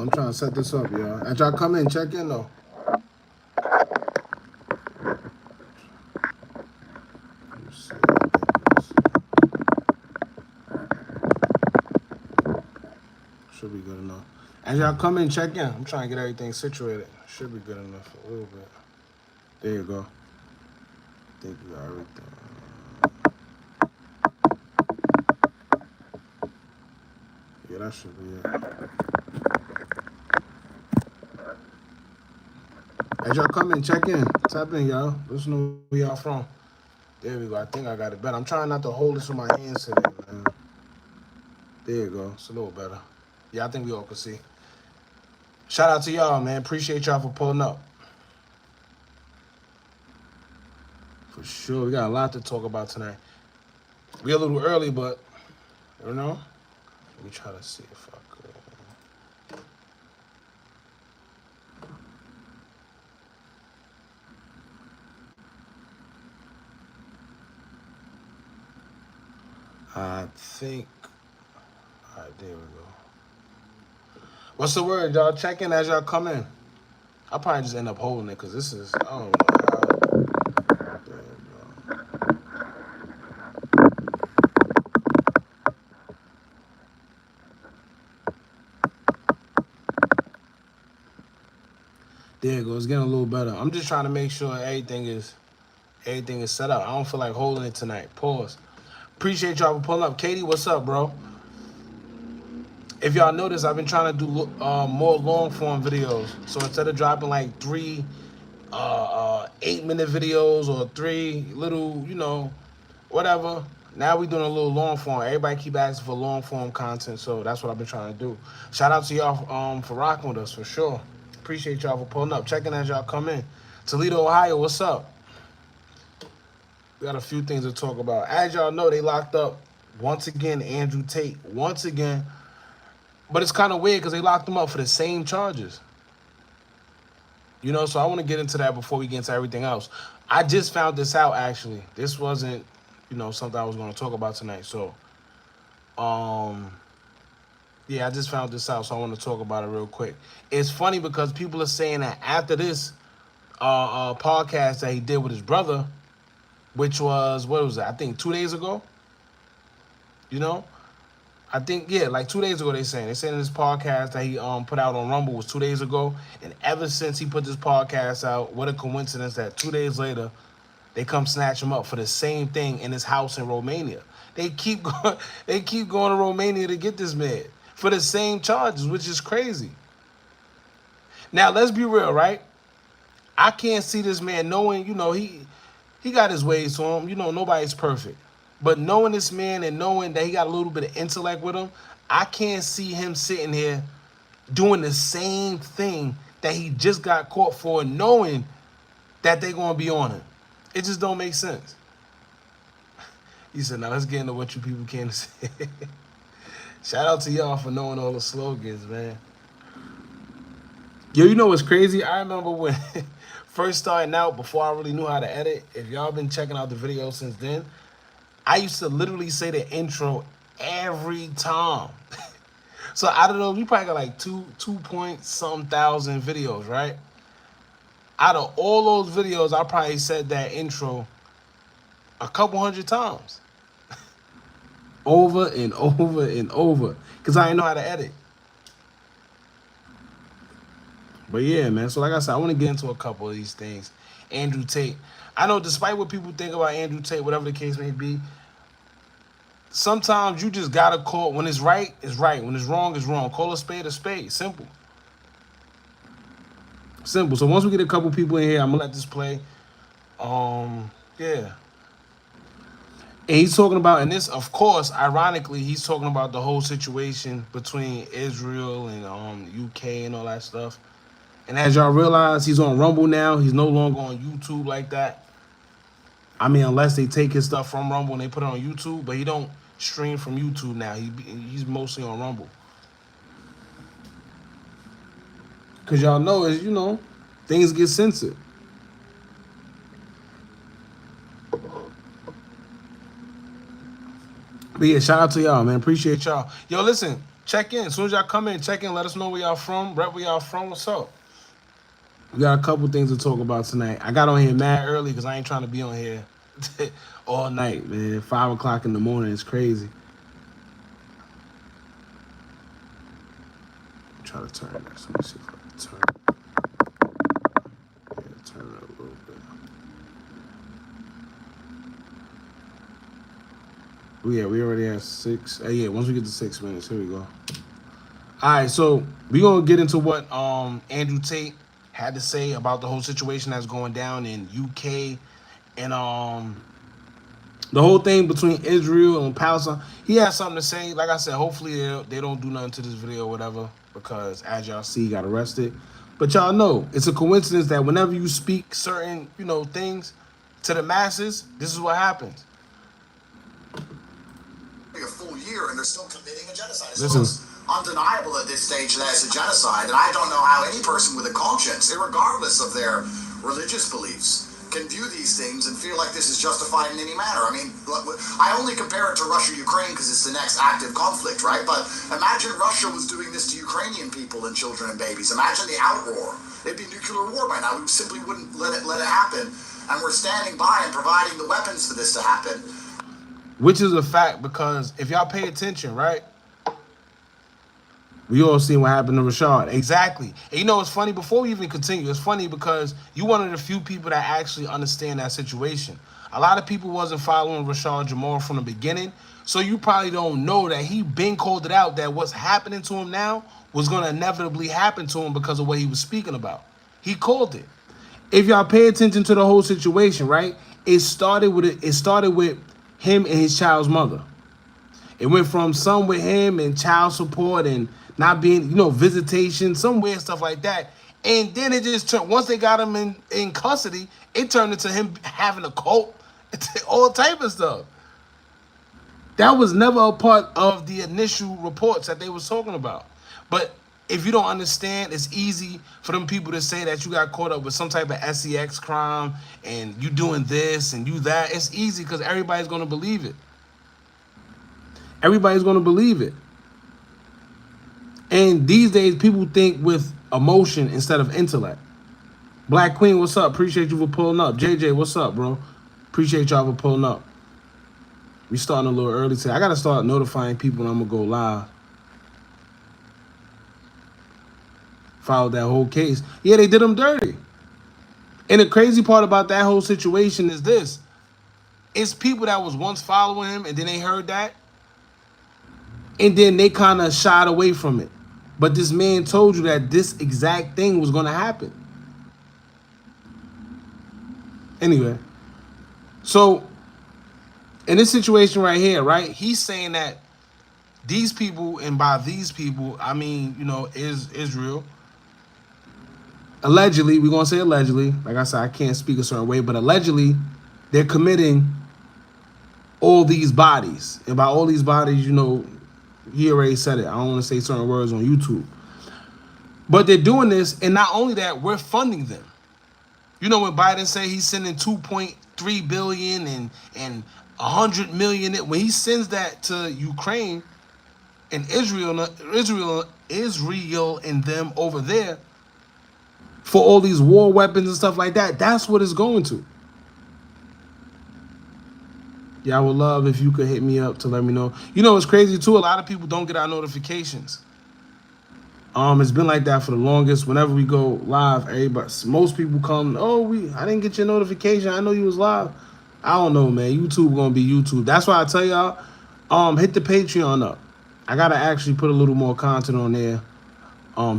I'm trying to set this up, y'all. As y'all come in, check in though. Should be good enough. As y'all come in, check in. I'm trying to get everything situated. Should be good enough a little bit. There you go. I think you got everything. Yeah, that should be it. As y'all come in, check in. Tap in, y'all. Let us know where y'all from. There we go. I think I got it better. I'm trying not to hold this in my hands today, man. There you go. It's a little better. Yeah, I think we all can see. Shout out to y'all, man. Appreciate y'all for pulling up. For sure. We got a lot to talk about tonight. We a little early, but, you know, let me try to see if I could. I think, all right, there we go. What's the word, y'all? Check in as y'all come in. I'll probably just end up holding it because this is, I don't know how. There we go. There it goes. It's getting a little better. I'm just trying to make sure everything is set up. I don't feel like holding it tonight. Pause. Appreciate y'all for pulling up. Katie, what's up, bro? If y'all notice, I've been trying to do more long form videos. So instead of dropping like 3 8-minute videos or 3 little, you know, whatever, now we doing a little long form. Everybody keep asking for long form content, so that's what I've been trying to do. Shout out to y'all for rocking with us for sure. Appreciate y'all for pulling up. Checking as y'all come in. Toledo, Ohio, what's up? We got a few things to talk about. As y'all know, they locked up once again Andrew Tate once again. But it's kind of weird because they locked him up for the same charges. You know, so I want to get into that before we get into everything else. I just found this out, actually. This wasn't, you know, something I was going to talk about tonight. So, yeah, I just found this out, so I want to talk about it real quick. It's funny because people are saying that after this podcast that he did with his brother, which was, what was that? I think 2 days ago. You know? I think, yeah, like 2 days ago they saying this podcast that he put out on Rumble was 2 days ago. And ever since he put this podcast out, what a coincidence that 2 days later they come snatch him up for the same thing in his house in Romania. They keep going to Romania to get this man for the same charges, which is crazy. Now, let's be real, right? I can't see this man knowing, you know, he got his ways to him. You know, nobody's perfect. But knowing this man and knowing that he got a little bit of intellect with him, I can't see him sitting here doing the same thing that he just got caught for, knowing that they're going to be on him. It just don't make sense. He said, now let's get into what you people came to say. Shout out to y'all for knowing all the slogans, man. Yo, you know what's crazy? I remember when first starting out, before I really knew how to edit, if y'all been checking out the videos since then, I used to literally say the intro every time. So I don't know, we probably got like 2 point something thousand videos, right? Out of all those videos, I probably said that intro a couple hundred times. Over and over and over. Because I didn't know how to edit. But yeah, man. So like I said, I want to get into a couple of these things. Andrew Tate. I know despite what people think about Andrew Tate, whatever the case may be, sometimes you just gotta call, when it's right, it's right. When it's wrong, it's wrong. Call a spade a spade. Simple. Simple. So once we get a couple people in here, I'm gonna let this play. Yeah. And he's talking about, and this, of course, ironically, he's talking about the whole situation between Israel and UK and all that stuff. And as y'all realize, he's on Rumble now. He's no longer on YouTube like that. I mean, unless they take his stuff from Rumble and they put it on YouTube, but he don't stream from YouTube now. He's mostly on Rumble. Because y'all know, as you know, things get censored. But yeah, shout out to y'all, man. Appreciate y'all. Yo, listen, check in. As soon as y'all come in, check in. Let us know where y'all from. Rep where y'all from. What's up? We got a couple things to talk about tonight. I got on here mad early because I ain't trying to be on here all night, man. 5 o'clock in the morning is crazy. Try to turn this. Let me see if I can turn it. Yeah, turn it up a little bit. Oh, yeah, we already have 6. Yeah, once we get to 6 minutes, here we go. All right, so we're going to get into what Andrew Tate had to say about the whole situation that's going down in UK and the whole thing between Israel and Palestine. He has something to say. Like I said, hopefully they don't do nothing to this video or whatever, because as y'all see, he got arrested. But y'all know, it's a coincidence that whenever you speak certain, things to the masses, this is what happens. A full year and they're still committing a genocide. Listen. So it's undeniable at this stage that it's a genocide, and I don't know how any person with a conscience, regardless of their religious beliefs, can view these things and feel like this is justified in any manner. I mean, I only compare it to Russia-Ukraine because it's the next active conflict, right? But imagine Russia was doing this to Ukrainian people and children and babies. Imagine the outroar. It'd be nuclear war by now. We simply wouldn't let it happen. And we're standing by and providing the weapons for this to happen. Which is a fact, because if y'all pay attention, right? We all seen what happened to Rashad. Exactly. And it's funny, before we even continue, it's funny because you're one of the few people that actually understand that situation. A lot of people wasn't following Rashad Jamal from the beginning, so you probably don't know that he been called it out, that what's happening to him now was going to inevitably happen to him because of what he was speaking about. He called it. If y'all pay attention to the whole situation, right? It started with him and his child's mother. It went from some with him and child support and not being, visitation, some weird stuff like that. And then it just turned, once they got him in custody, it turned into him having a cult, all type of stuff. That was never a part of the initial reports that they was talking about. But if you don't understand, it's easy for them people to say that you got caught up with some type of SEX crime and you doing this and you that. It's easy because everybody's going to believe it. Everybody's going to believe it. And these days, people think with emotion instead of intellect. Black Queen, what's up? Appreciate you for pulling up. JJ, what's up, bro? Appreciate y'all for pulling up. We starting a little early today. I got to start notifying people when I'm going to go live. Followed that whole case. Yeah, they did him dirty. And the crazy part about that whole situation is this. It's people that was once following him and then they heard that. And then they kind of shied away from it. But this man told you that this exact thing was going to happen. Anyway. So, in this situation right here, right? He's saying that these people, and by these people, I mean, is Israel. Allegedly, we're going to say allegedly. Like I said, I can't speak a certain way, but allegedly, they're committing all these bodies. And by all these bodies, he already said it. I don't want to say certain words on YouTube. But they're doing this, and not only that, we're funding them. When Biden said he's sending $2.3 billion and 100 million, when he sends that to Ukraine and Israel and them over there for all these war weapons and stuff like that, that's what it's going to. Yeah, I would love if you could hit me up to let me know. It's crazy too. A lot of people don't get our notifications. It's been like that for the longest. Whenever we go live, most people come, I didn't get your notification. I know you was live. I don't know, man. YouTube gonna be YouTube. That's why I tell y'all, hit the Patreon up. I gotta actually put a little more content on there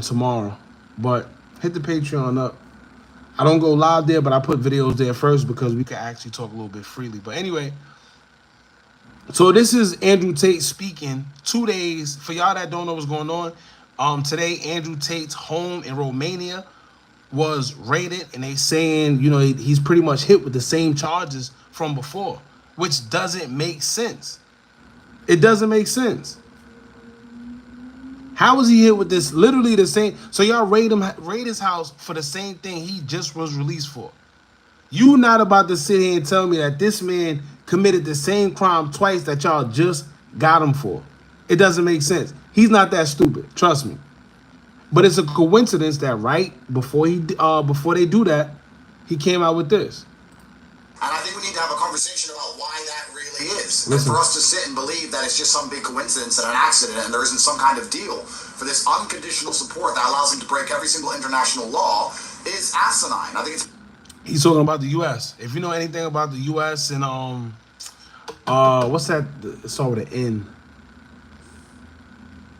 tomorrow. But hit the Patreon up. I don't go live there, but I put videos there first because we can actually talk a little bit freely. But anyway, so this is Andrew Tate speaking 2 days. For y'all that don't know what's going on, today Andrew Tate's home in Romania was raided, and they saying, he's pretty much hit with the same charges from before, which doesn't make sense. It doesn't make sense. How was he hit with this? Literally the same. So y'all raid his house for the same thing he just was released for. You not about to sit here and tell me that this man committed the same crime twice that y'all just got him for. It doesn't make sense. He's not that stupid. Trust me. But it's a coincidence that right before they do that, he came out with this. And I think we need to have a conversation about why that really is. Listen. And for us to sit and believe that it's just some big coincidence and an accident and there isn't some kind of deal for this unconditional support that allows him to break every single international law is asinine. I think it's... He's talking about the U.S. If you know anything about the U.S. and what's that? It started with an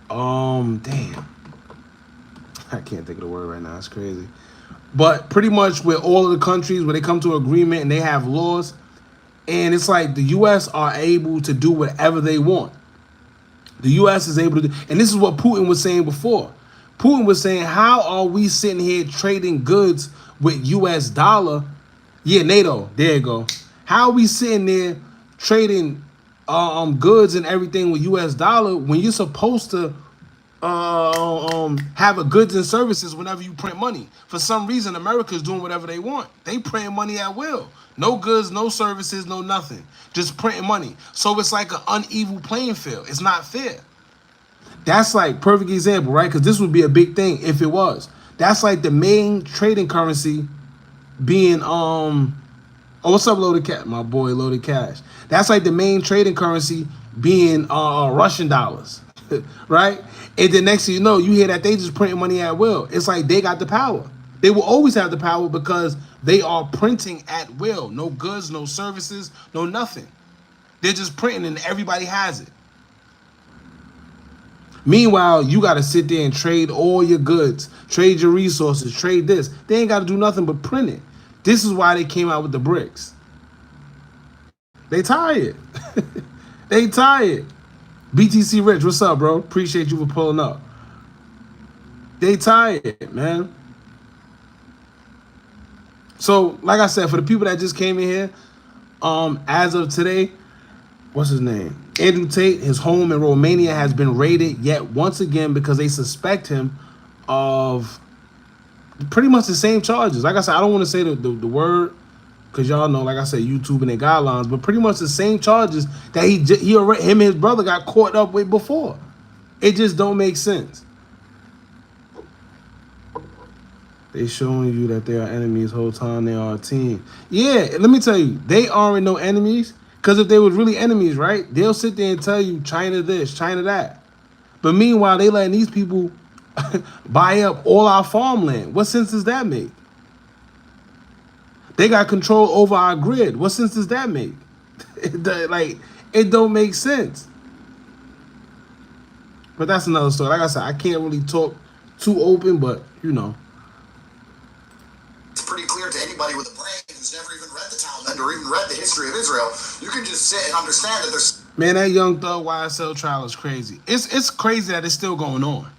N. Damn. I can't think of the word right now. It's crazy. But pretty much with all of the countries where they come to an agreement and they have laws, and it's like the U.S. are able to do whatever they want. The U.S. is able to do, and this is what Putin was saying before. Putin was saying, how are we sitting here trading goods with U.S. dollar? Yeah, NATO. There you go. How are we sitting there trading goods and everything with U.S. dollar when you're supposed to have a goods and services whenever you print money? For some reason, America's doing whatever they want. They print money at will. No goods, no services, no nothing. Just printing money. So it's like an uneven playing field. It's not fair. That's like perfect example, right? Because this would be a big thing if it was. That's like the main trading currency being oh, what's up, Loaded Cat? My boy, Loaded Cash. That's like the main trading currency being Russian dollars, right? And then next thing you know, you hear that they just printing money at will. It's like they got the power. They will always have the power because they are printing at will. No goods, no services, no nothing. They're just printing and everybody has it. Meanwhile, you got to sit there and trade all your goods, trade your resources, trade this. They ain't got to do nothing but print it. This is why they came out with the bricks. They tired. They tired. BTC Rich, what's up, bro? Appreciate you for pulling up. They tired, man. So, like I said, for the people that just came in here, as of today, what's his name? Andrew Tate, his home in Romania has been raided yet once again because they suspect him of pretty much the same charges. Like I said, I don't want to say the word because y'all know, like I said, YouTube and their guidelines, but pretty much the same charges that him and his brother got caught up with before. It just don't make sense. They showing you that they are enemies whole time they are a team. Yeah, let me tell you, they aren't no enemies. Because if they were really enemies, right, they'll sit there and tell you China this, China that. But meanwhile, they letting these people buy up all our farmland. What sense does that make? They got control over our grid. What sense does that make? It don't make sense. But that's another story. Like I said, I can't really talk too open, but you know. It's pretty clear to anybody with a brain who's never even read the Talmud or even read the history of Israel. You can just sit and understand that there's... Man, that Young Thug YSL trial is crazy. It's crazy that it's still going on.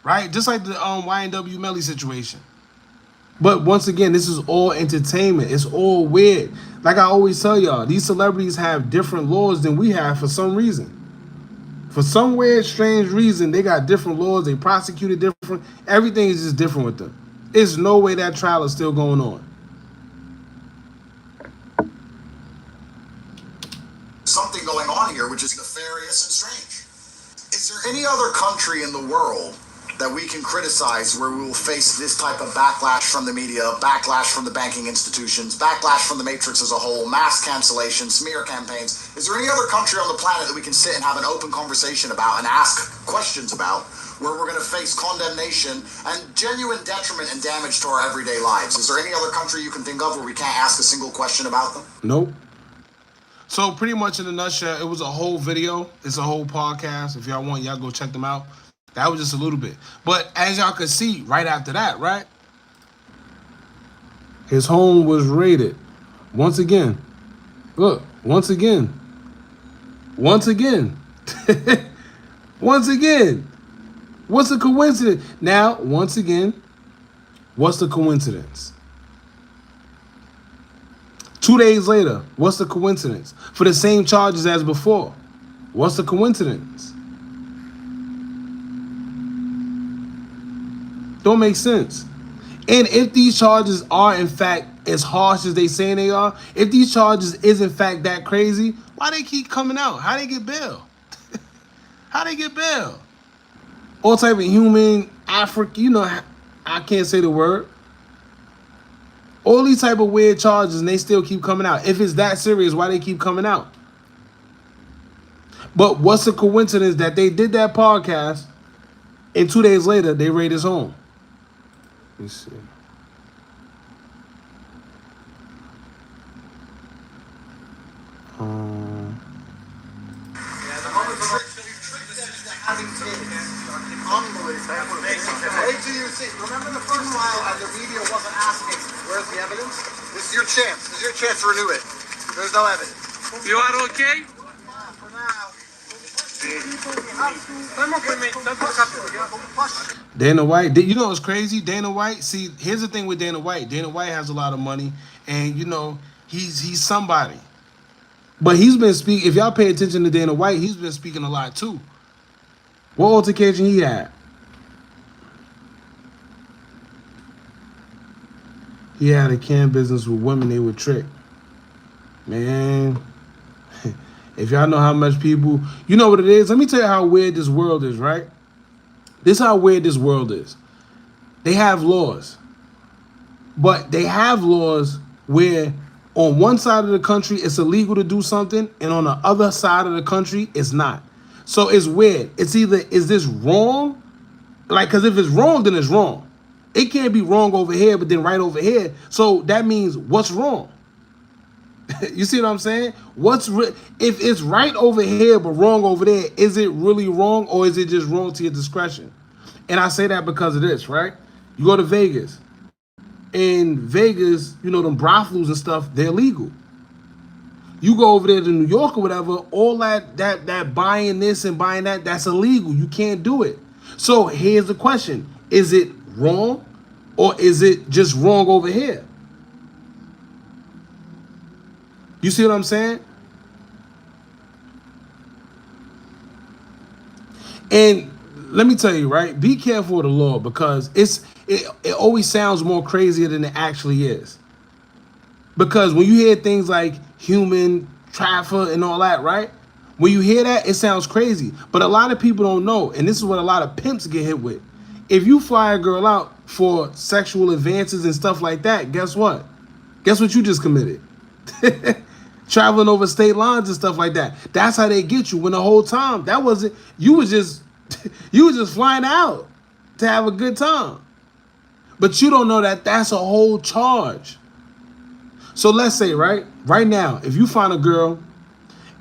Right? Just like the YNW Melly situation. But once again, this is all entertainment. It's all weird. Like I always tell y'all, these celebrities have different laws than we have for some reason. For some weird, strange reason, they got different laws. They prosecuted different. Everything is just different with them. There's no way that trial is still going on. Something going on here which is nefarious and strange. Is there any other country in the world that we can criticize where we will face this type of backlash from the media, backlash from the banking institutions, backlash from the matrix as a whole, mass cancellation, smear campaigns? Is there any other country on the planet that we can sit and have an open conversation about and ask questions about where we're going to face condemnation and genuine detriment and damage to our everyday lives? Is there any other country you can think of where we can't ask a single question about them? Nope. So pretty much in a nutshell, it was a whole video. It's a whole podcast. If y'all want, y'all go check them out. That was just a little bit. But as y'all could see right after that, right? His home was raided. Once again. Look, once again. Once again. Once again. What's the coincidence? Now, once again, what's the coincidence? 2 days later, what's the coincidence? For the same charges as before. What's the coincidence? Don't make sense. And if these charges are in fact as harsh as they saying they are, if these charges is in fact that crazy, why they keep coming out? How they get bail? How they get bail? All type of human, African, you know, I can't say the word. All these type of weird charges, and they still keep coming out. If it's that serious, why they keep coming out? But what's the coincidence that they did that podcast, and 2 days later, they raid his home? Let me see. Wait till you see. Remember the first file and the media wasn't asking, where's the evidence? This is your chance. This is your chance to renew it. There's no evidence. You are okay? For now. Dana White, you know what's crazy? Dana White, see, here's the thing with Dana White. Dana White has a lot of money, and you know, he's somebody. But he's been speaking, if y'all pay attention to Dana White, he's been speaking a lot too. What altercation he had? He had a can business with women they would trick. Man, if y'all know how much people, you know what it is? Let me tell you how weird this world is, right? This is how weird this world is. They have laws. But they have laws where on one side of the country it's illegal to do something, and on the other side of the country it's not. So it's weird. It's either, is this wrong? Like, because if it's wrong, then it's wrong. It can't be wrong over here, but then right over here. So that means what's wrong? You see what I'm saying? If it's right over here but wrong over there, is it really wrong, or is it just wrong to your discretion? And I say that because of this, right? You go to Vegas. In Vegas, you know, them brothels and stuff, they're legal. You go over there to New York or whatever, all that buying this and buying that, that's illegal. You can't do it. So here's the question. Is it wrong, or is it just wrong over here? You see what I'm saying? And let me tell you, right? Be careful of the law, because it always sounds more crazier than it actually is. Because when you hear things like human trafficking and all that, right? When you hear that, it sounds crazy. But a lot of people don't know, and this is what a lot of pimps get hit with. If you fly a girl out for sexual advances and stuff like that, guess what? Guess what you just committed? Traveling over state lines and stuff like that. That's how they get you. When the whole time that wasn't, you was just flying out to have a good time. But you don't know that that's a whole charge. So let's say, right now, if you find a girl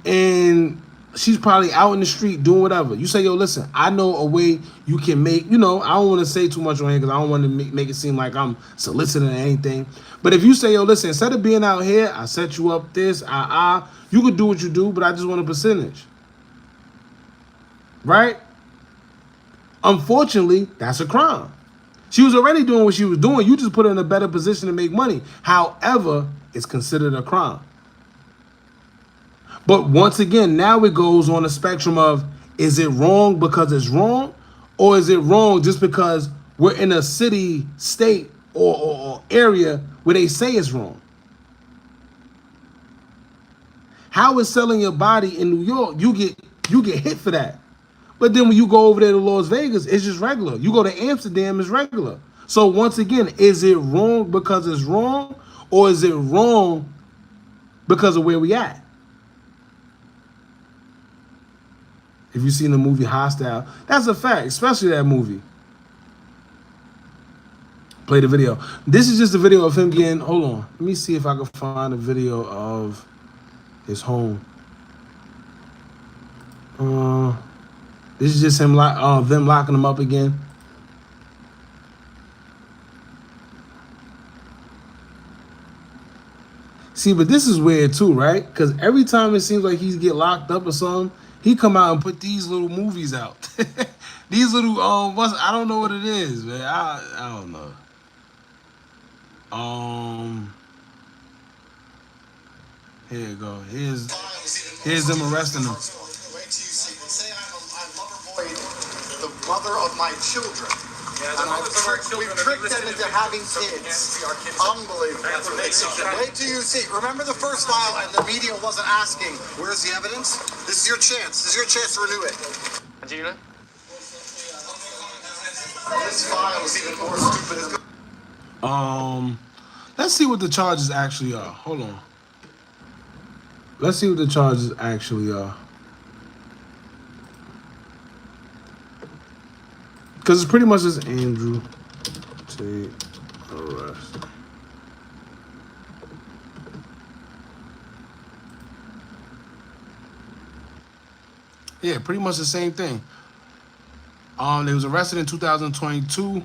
and she's probably out in the street doing whatever, you say, yo, listen, I know a way you can make, you know, I don't want to say too much on here because I don't want to make it seem like I'm soliciting or anything. But if you say, yo, listen, instead of being out here, I set you up this, you could do what you do, but I just want a percentage. Right? Unfortunately, that's a crime. She was already doing what she was doing. You just put her in a better position to make money. However, it's considered a crime. But once again, now it goes on the spectrum of, is it wrong because it's wrong? Or is it wrong just because we're in a city, state, or area where they say it's wrong? How is selling your body in New York, you get hit for that. But then when you go over there to Las Vegas, it's just regular. You go to Amsterdam, it's regular. So once again, is it wrong because it's wrong? Or is it wrong because of where we at? If you've seen the movie Hostile, that's a fact, especially that movie. Play the video. This is just a video of him getting, hold on. Let me see if I can find a video of his home. This is just him, them locking him up again. See, but this is weird too, right? Because every time it seems like he's get locked up or something, he come out and put these little movies out. These little, I don't know what it is, man. I don't know. Here you go. Here's them arresting him. Wait till you see. Say I'm lover boy, the mother of my children. Yeah, and we've tricked them into having kids. Unbelievable. Wait till you see. Remember the first file and the media wasn't asking, where's the evidence? This is your chance. This is your chance to renew it. Gina? This file is even more stupid. Let's see what the charges actually are. Hold on. Let's see what the charges actually are. Because it's pretty much just Andrew Tate arrest. Yeah, pretty much the same thing. They was arrested in 2022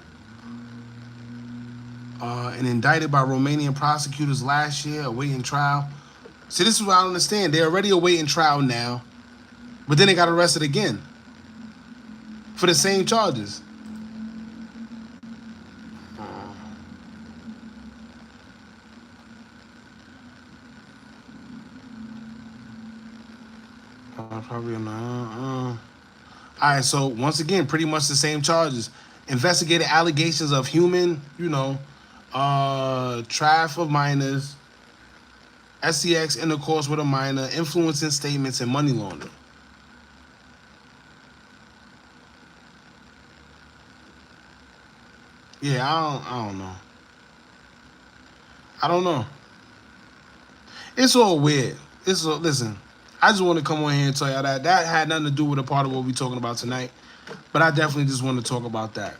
and indicted by Romanian prosecutors last year, awaiting trial. See, this is what I don't understand. They're already awaiting trial now, but then they got arrested again for the same charges. Probably not. All right, so once again, pretty much the same charges. Investigated allegations of human, traffic of minors, SCX intercourse with a minor, influencing statements, and money laundering. Yeah, I don't know. I don't know. It's all weird. Listen, I just want to come on here and tell y'all that had nothing to do with a part of what we're talking about tonight. But I definitely just want to talk about that.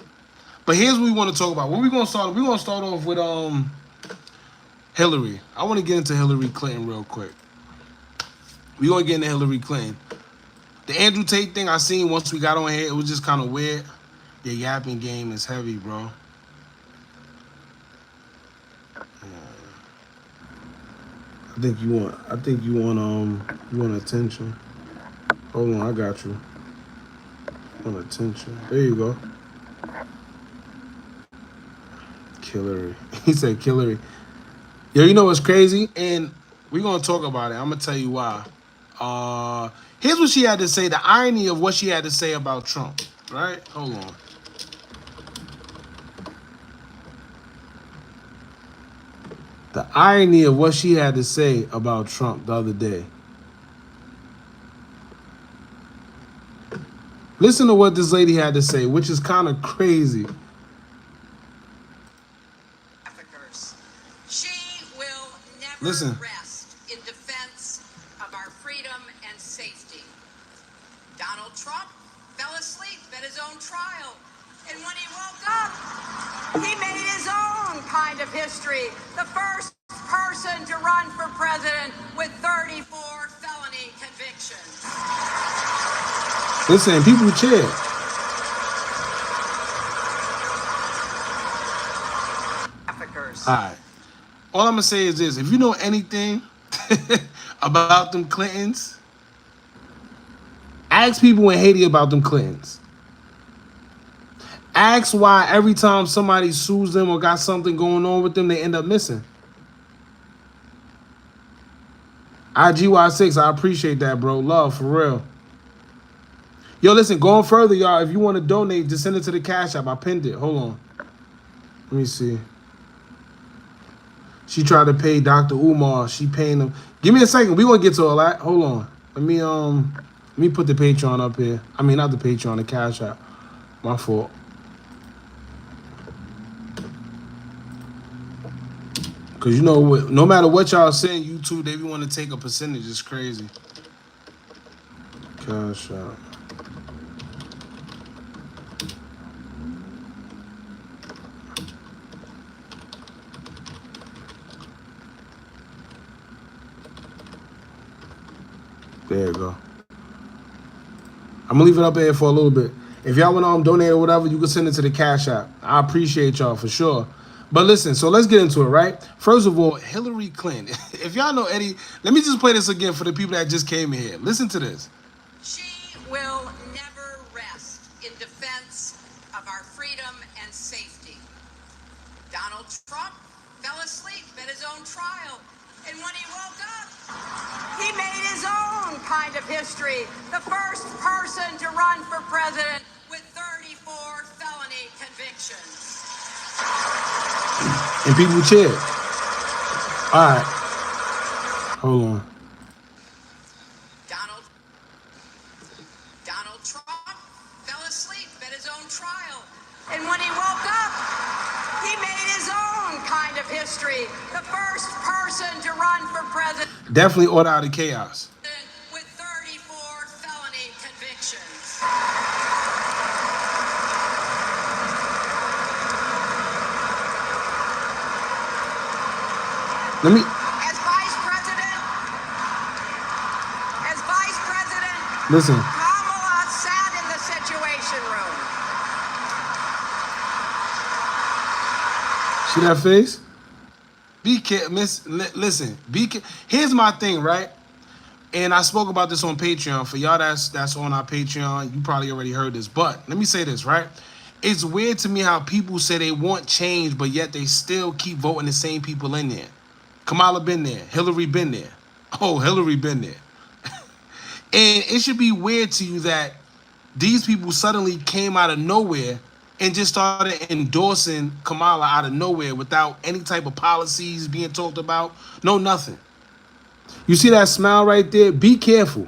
But here's what we want to talk about. What we're gonna start off with Hilary. I want to get into Hilary Clinton real quick. We're gonna get into Hilary Clinton. The Andrew Tate thing I seen once we got on here, it was just kind of weird. Your yapping game is heavy, bro. I think you want attention. Hold on, I got you. Want attention. There you go. Hilary. He said Hilary. Yo, you know what's crazy? And we're gonna talk about it. I'm gonna tell you why. Here's what she had to say, the irony of what she had to say about Trump. Right? Hold on. The irony of what she had to say about Trump the other day. Listen to what this lady had to say, which is kind of crazy. She will never rest in defense of our freedom and safety. Donald Trump fell asleep at his own trial, and when he woke up, he made his own kind of history. The first person to run for president with 34 felony convictions. Listen, people cheer. All right. All I'm going to say is this. If you know anything about them Clintons, ask people in Haiti about them Clintons. Ask why every time somebody sues them or got something going on with them, they end up missing. IGY6, I appreciate that, bro. Love, for real. Yo, listen, going further, y'all, if you want to donate, just send it to the Cash App. I pinned it. Hold on. Let me see. She tried to pay Dr. Umar. She paying him. Give me a second. We're going to get to all that. Hold on. Let me put the Patreon up here. I mean, not the Patreon, the Cash App. My fault. Because, you know, no matter what y'all saying, YouTube, they want to take a percentage. It's crazy. Cash App. There you go. I'm going to leave it up here for a little bit. If y'all want to donate or whatever, you can send it to the Cash App. I appreciate y'all for sure. But listen, so let's get into it, right? First of all, Hilary Clinton. If y'all know Eddie, let me just play this again for the people that just came in here. Listen to this. She will never rest in defense of our freedom and safety. Donald Trump fell asleep at his own trial, and when he woke up, he made his own kind of history. The first person to run for president with 34 felony convictions. And people cheer. All right. Hold on. Donald Trump asleep at his own trial. And when he woke up, he made his own kind of history. The first person to run for president. Definitely order out of chaos. With 34 felony convictions. Let me. As vice president, Listen. Kamala sat in the Situation Room. See that face? Be careful, Miss. Listen, here's my thing, right? And I spoke about this on Patreon. For y'all that's on our Patreon, you probably already heard this. But let me say this, right? It's weird to me how people say they want change, but yet they still keep voting the same people in there. Kamala been there. Hilary been there. Oh, Hilary been there. And it should be weird to you that these people suddenly came out of nowhere and just started endorsing Kamala out of nowhere without any type of policies being talked about. No, nothing. You see that smile right there? Be careful.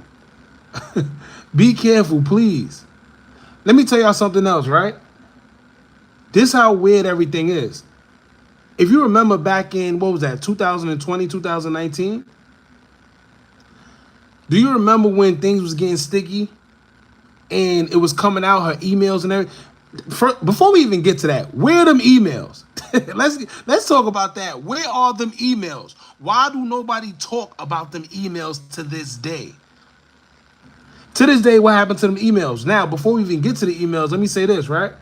Be careful, please. Let me tell y'all something else, right? This is how weird everything is. If you remember back in, what was that, 2020, 2019? Do you remember when things was getting sticky and it was coming out, her emails and everything? Before we even get to that, where are them emails? let's talk about that. Where are them emails? Why do nobody talk about them emails to this day? To this day, what happened to them emails? Now, before we even get to the emails, let me say this, right?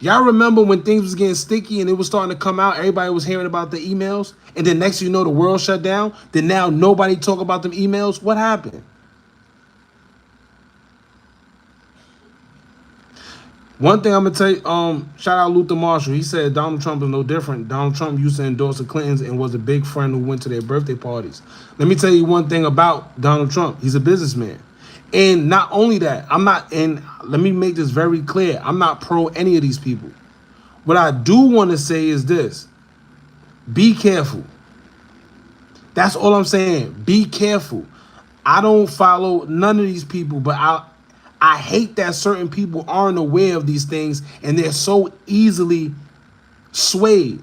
Y'all remember when things was getting sticky and it was starting to come out, everybody was hearing about the emails, and then next thing you know, the world shut down? Then now nobody talk about them emails? What happened? One thing I'm gonna tell you, shout out Luther Marshall. He said Donald Trump is no different. Donald Trump used to endorse the Clintons and was a big friend who went to their birthday parties. Let me tell you one thing about Donald Trump. He's a businessman. And not only that, and let me make this very clear, I'm not pro any of these people. What I do want to say is this: be careful. That's all I'm saying. Be careful. I don't follow none of these people, but I hate that certain people aren't aware of these things and they're so easily swayed.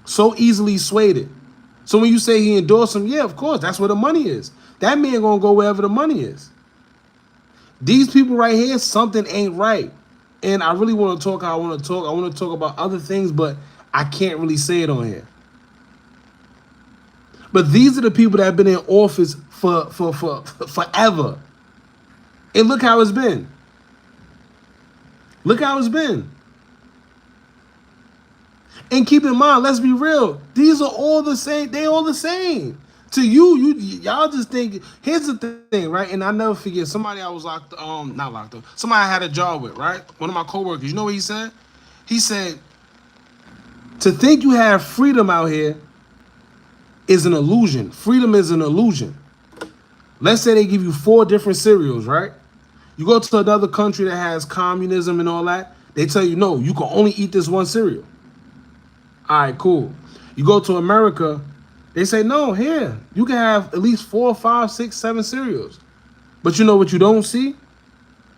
So easily swayed. So when you say he endorsed him, yeah, of course, that's where the money is. That man gonna go wherever the money is. These people right here, something ain't right. And I really want to talk how I want to talk. I want to talk about other things, but I can't really say it on here. But these are the people that have been in office for forever. And look how it's been. Look how it's been. And keep in mind, let's be real. These are all the same. They all the same. To y'all just think, here's the thing, right? And I never forget, somebody I was not locked up. Somebody I had a job with, right? One of my coworkers. You know what he said? He said, to think you have freedom out here is an illusion. Freedom is an illusion. Let's say they give you 4 different cereals, right? You go to another country that has communism and all that, they tell you, no, you can only eat this one cereal. All right, cool. You go to America, they say, no, here, you can have at least 4, 5, 6, 7 cereals. But you know what you don't see?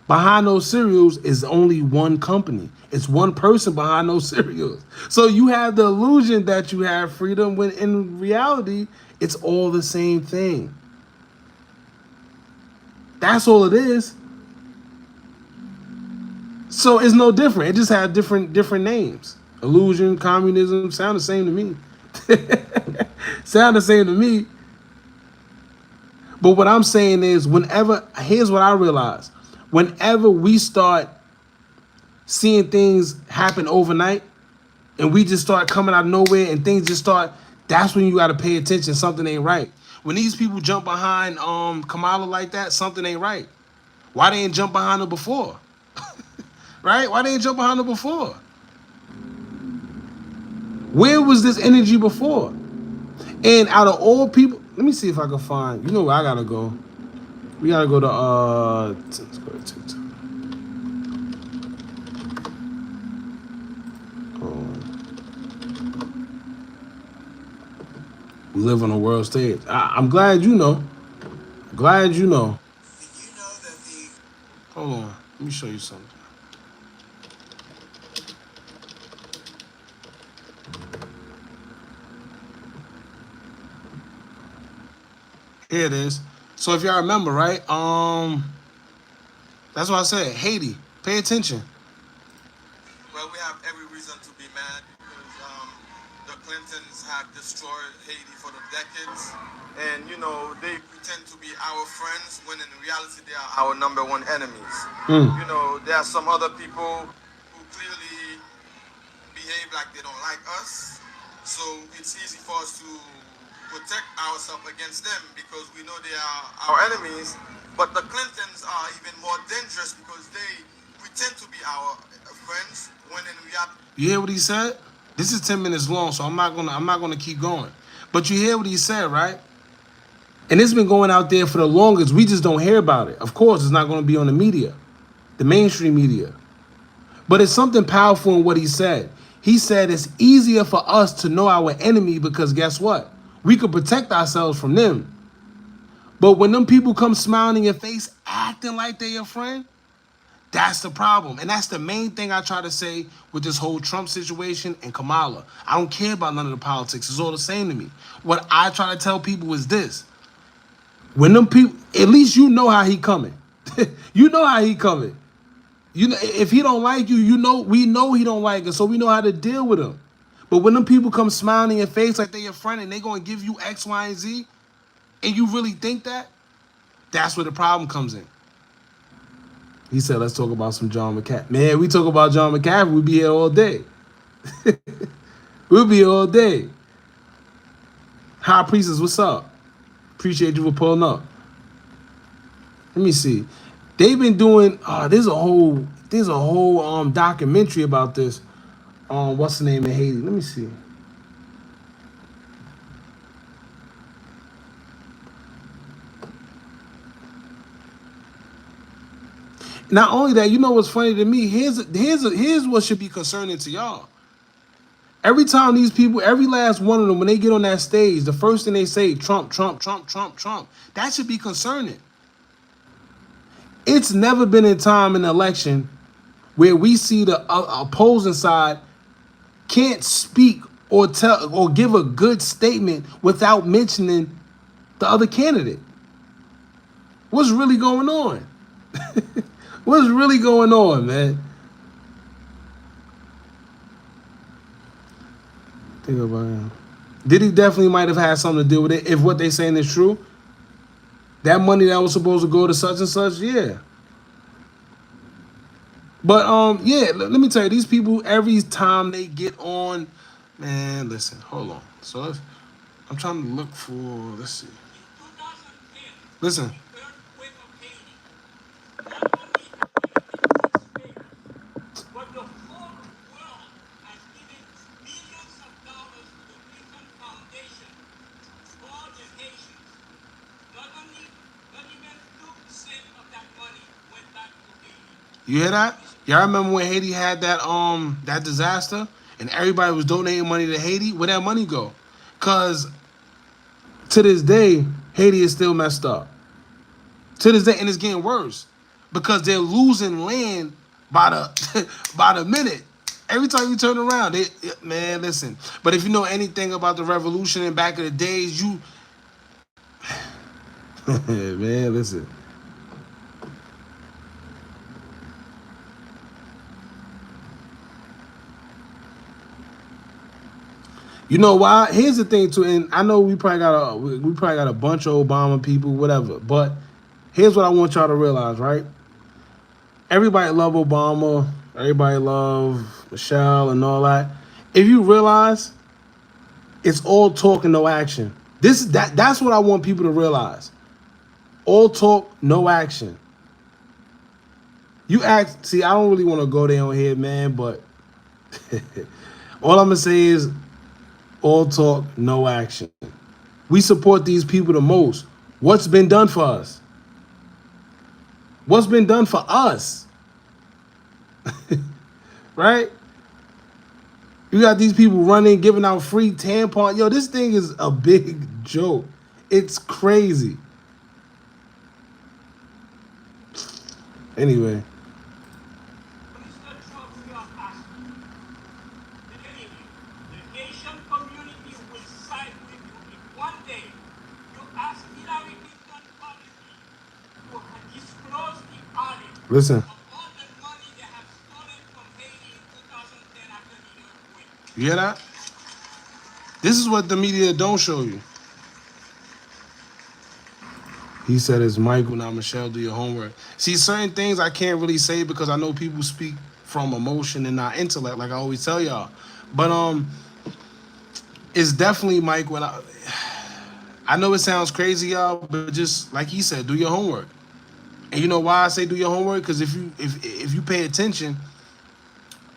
Behind those cereals is only one company. It's one person behind those cereals. So you have the illusion that you have freedom when in reality, it's all the same thing. That's all it is. So it's no different. It just has different names. Illusion, communism, sound the same to me. Sound the same to me. But what I'm saying is, here's what I realize. Whenever we start seeing things happen overnight and we just start coming out of nowhere and things just start, that's when you got to pay attention. Something ain't right. When these people jump behind Kamala like that, something ain't right. Why they ain't jump behind her before? Right? Why they ain't jump behind her before? Where was this energy before? And out of all people, let me see if I can find, you know where I gotta go. We gotta go to let's go to TikTok. We live on a world stage. I'm glad you know. Glad you know. Did you know that the Hold on. Let me show you something. Here it is. So if y'all remember, right? That's what I said. Haiti. Pay attention. Well, we have every reason to be mad because the Clintons have destroyed Haiti for the decades. And, you know, they pretend to be our friends when in reality they are our number one enemies. You know, there are some other people who clearly behave like they don't like us. So it's easy for us to protect ourselves against them because we know they are our enemies. But the Clintons are even more dangerous because they pretend to be our friends when in reality. You hear what he said? This is 10 minutes long, so I'm not gonna keep going. But you hear what he said, right? And it's been going out there for the longest. We just don't hear about it. Of course, it's not gonna be on the media, the mainstream media. But it's something powerful in what he said. He said it's easier for us to know our enemy because guess what? We could protect ourselves from them. But when them people come smiling in your face, acting like they're your friend, that's the problem. And that's the main thing I try to say with this whole Trump situation and Kamala. I don't care about none of the politics. It's all the same to me. What I try to tell people is this. When them people, at least you know how he coming. You know how he coming. You know, if he don't like you, you know, we know he don't like us, so we know how to deal with him. But when them people come smiling in your face like they're your friend and they gonna give you X, Y, and Z, and you really think that, that's where the problem comes in. He said, let's talk about some John McCaffrey. Man, we talk about John McCaffrey, we'll be here all day. We'll be here all day. High Priestess, what's up? Appreciate you for pulling up. Let me see. They've been doing, there's a whole documentary about this. What's the name in Haiti? Let me see. Not only that, you know what's funny to me? Here's what should be concerning to y'all. Every time these people, every last one of them, when they get on that stage, the first thing they say, Trump, Trump, Trump, Trump, Trump. That should be concerning. It's never been a time in the election where we see the opposing side can't speak or tell or give a good statement without mentioning the other candidate. What's really going on? What's really going on, man? Think about it. Diddy definitely might have had something to do with it if what they're saying is true. That money that was supposed to go to such and such, yeah. But yeah, let me tell you, these people every time they get on, man, listen, hold on. So I'm trying to look for, let's see. Listen. You hear that? Y'all remember when Haiti had that disaster and everybody was donating money to Haiti? Where'd that money go? Cause to this day, Haiti is still messed up. To this day, and it's getting worse. Because they're losing land by the by the minute. Every time you turn around, man, listen. But if you know anything about the revolution and back in the days, you man, listen. You know why? Here's the thing too, and I know we probably got a bunch of Obama people, whatever. But here's what I want y'all to realize, right? Everybody love Obama, everybody love Michelle and all that. If you realize, it's all talk and no action. That's what I want people to realize. All talk, no action. You act. See, I don't really want to go there on here, man. But all I'm gonna say is. All talk, no action. We support these people the most. What's been done for us? What's been done for us? Right? You got these people running, giving out free tampons. Yo, this thing is a big joke. It's crazy. Anyway. Mr. Trump, we are asking, believe me, the Asian community will side with you if one day you ask Hillary Clinton publicly to disclose the audit Listen. of all the money they have stolen from Haiti in 2010 after the earthquake. You hear that? This is what the media don't show you. He said it's Michael, not Michelle, do your homework. See, certain things I can't really say because I know people speak from emotion and not intellect, like I always tell y'all. But it's definitely Mike when I know it sounds crazy, y'all, but just like he said, do your homework. And you know why I say do your homework? Because if you pay attention,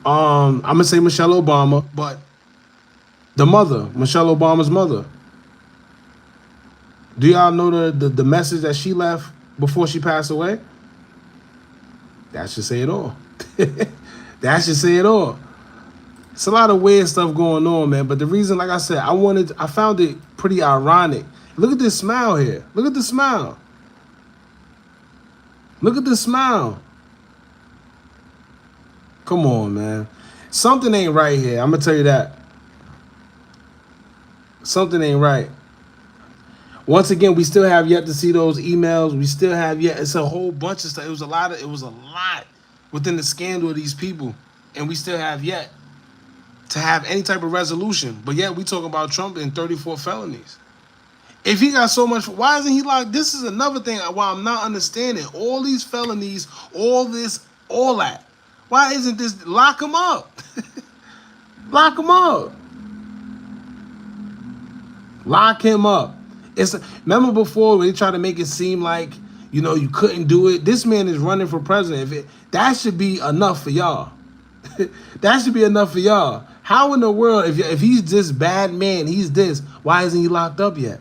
I'm gonna say Michelle Obama, but the mother, Michelle Obama's mother. Do y'all know the message that she left before she passed away? That should say it all. That should say it all. It's a lot of weird stuff going on, man. But the reason, like I said, I found it pretty ironic. Look at this smile here. Look at the smile. Look at the smile. Come on, man. Something ain't right here. I'm gonna tell you that. Something ain't right. Once again, we still have yet to see those emails. We still have yet. It's a whole bunch of stuff. It was a lot within the scandal of these people, and we still have yet to have any type of resolution. But yet we talk about Trump in 34 felonies. If he got so much, why isn't he locked? This is another thing why I'm not understanding. All these felonies, all this, all that. Why isn't this lock him up? Lock him up. Lock him up. Remember before when they tried to make it seem like, you know, you couldn't do it. This man is running for president. That should be enough for y'all. That should be enough for y'all. How in the world, if he's this bad man, he's this, why isn't he locked up yet?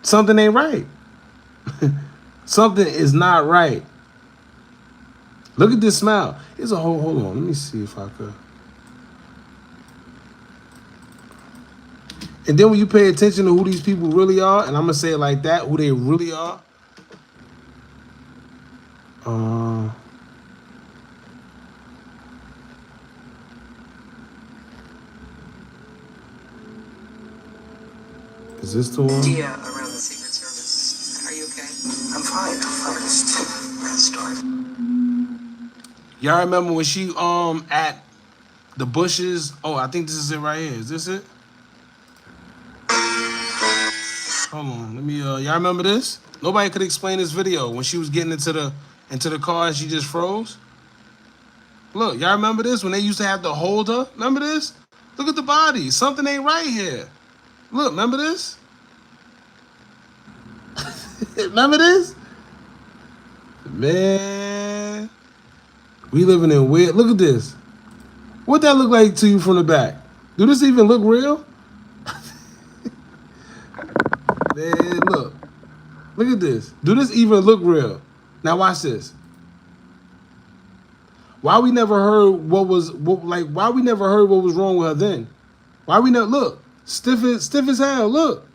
Something ain't right. Something is not right. Look at this smile. Here's a hold on. Let me see if I could. And then when you pay attention to who these people really are, and I'm gonna say it like that, who they really are. Is this the one? Idea around the Secret Service. Are you okay? I'm fine. Just start. Y'all remember when she at the bushes? Oh, I think this is it right here. Is this it? Hold on, let me. Y'all remember this? Nobody could explain this video when she was getting into the car and she just froze. Look, y'all remember this when they used to have to hold her? Remember this? Look at the body. Something ain't right here. Look, remember this? Remember this? Man, we living in weird. Look at this. What that look like to you from the back? Do this even look real? Man, look. Look at this. Do this even look real? Now watch this. Why we never heard why we never heard what was wrong with her then? Why we never look? Stiff as hell. Look.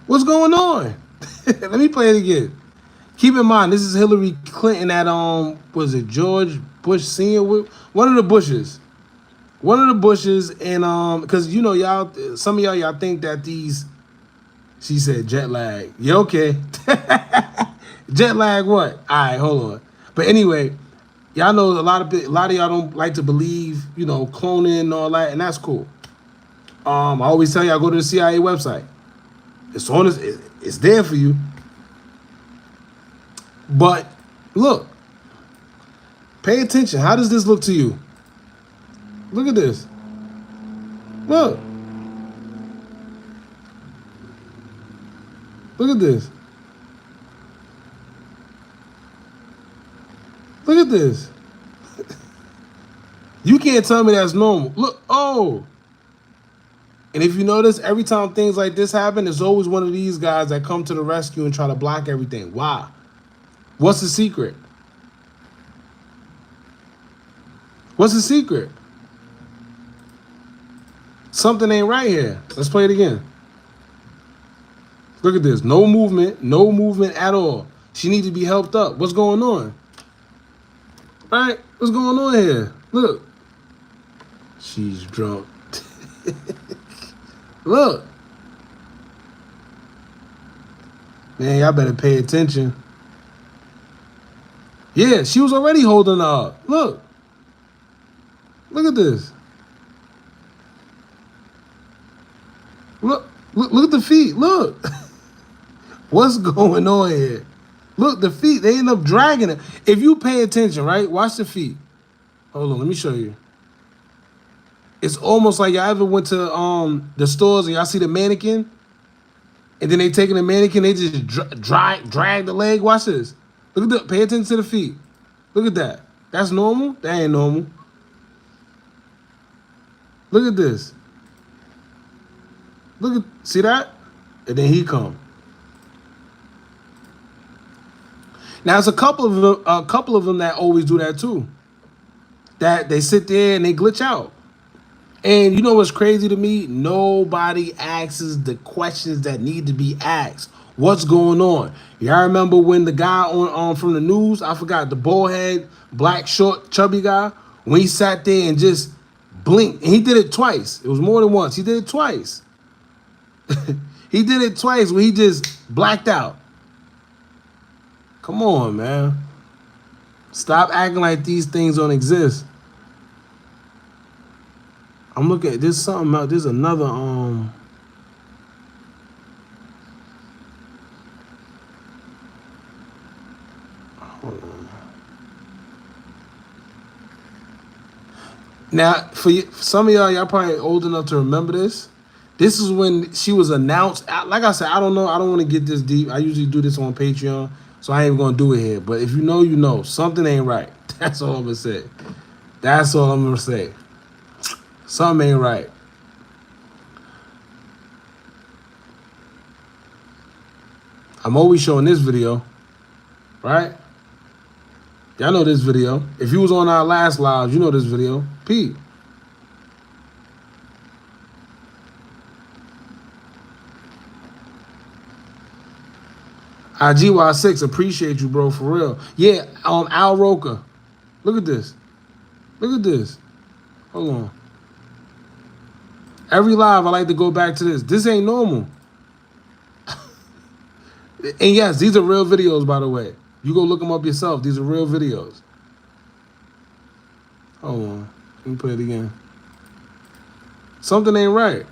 What's going on? Let me play it again. Keep in mind, this is Hillary Clinton at was it George Bush Sr.? One of the Bushes. One of the Bushes, and because you know y'all, some of y'all think that these. She said jet lag. Yeah, okay. Jet lag what? All right, hold on. But anyway, y'all know a lot of y'all don't like to believe, you know, cloning and all that, and that's cool. I always tell y'all go to the CIA website. It's on. It's there for you. But look, pay attention. How does this look to you? Look at this. Look. Look at this. Look at this. You can't tell me that's normal. Look, oh. And if you notice, every time things like this happen, there's always one of these guys that come to the rescue and try to block everything. Why? What's the secret? What's the secret? Something ain't right here. Let's play it again. Look at this. No movement. No movement at all. She needs to be helped up. What's going on? All right? What's going on here? Look. She's drunk. Look. Man, y'all better pay attention. Yeah, she was already holding her up. Look. Look at this. Look at the feet. Look. What's going on here? Look, the feet, they end up dragging it. If you pay attention, right? Watch the feet. Hold on, let me show you. It's almost like y'all ever went to the stores and y'all see the mannequin? And then they taking the mannequin, they just drag the leg. Watch this. Look at pay attention to the feet. Look at that. That's normal? That ain't normal. Look at this. See that? And then he come. Now there's a couple of them that always do that too. That they sit there and they glitch out. And you know what's crazy to me? Nobody asks the questions that need to be asked. What's going on? Y'all remember when the guy on from the news, I forgot, the bald head, black, short, chubby guy, when he sat there and just blinked, and he did it twice. It was more than once. He did it twice. He did it twice when he just blacked out. Come on, man. Stop acting like these things don't exist. I'm looking at this something else. There's another hold on. Now, for some of y'all probably old enough to remember this. This is when she was announced. Like I said, I don't know. I don't want to get this deep. I usually do this on Patreon, so I ain't gonna do it here. But if you know, you know. Something ain't right. That's all I'm gonna say. That's all I'm gonna say. Something ain't right. I'm always showing this video, right? Y'all know this video. If you was on our last live, you know this video. Pete. IGY6, appreciate you, bro, for real. Yeah, Al Roker. Look at this. Look at this. Hold on. Every live, I like to go back to this. This ain't normal. And yes, these are real videos, by the way. You go look them up yourself. These are real videos. Hold on. Let me play it again. Something ain't right.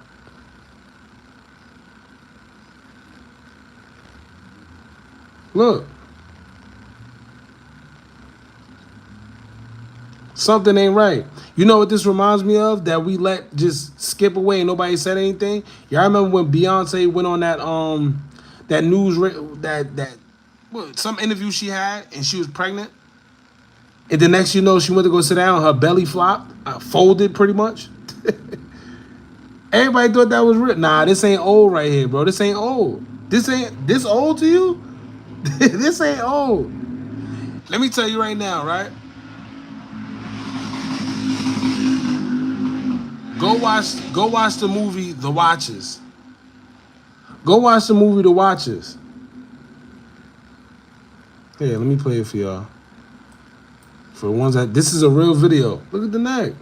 Look. Something ain't right. You know what this reminds me of? That we let just skip away and nobody said anything. Y'all remember when Beyonce went on that news some interview she had and she was pregnant, and the next you know she went to go sit down, her belly flopped, folded pretty much. Everybody thought that was real. Nah, this ain't old right here, bro. This ain't old. This old to you? This ain't old. Let me tell you right now, right? Go watch the movie The Watchers. Go watch the movie The Watchers. Here, let me play it for y'all. For the ones this is a real video. Look at the neck.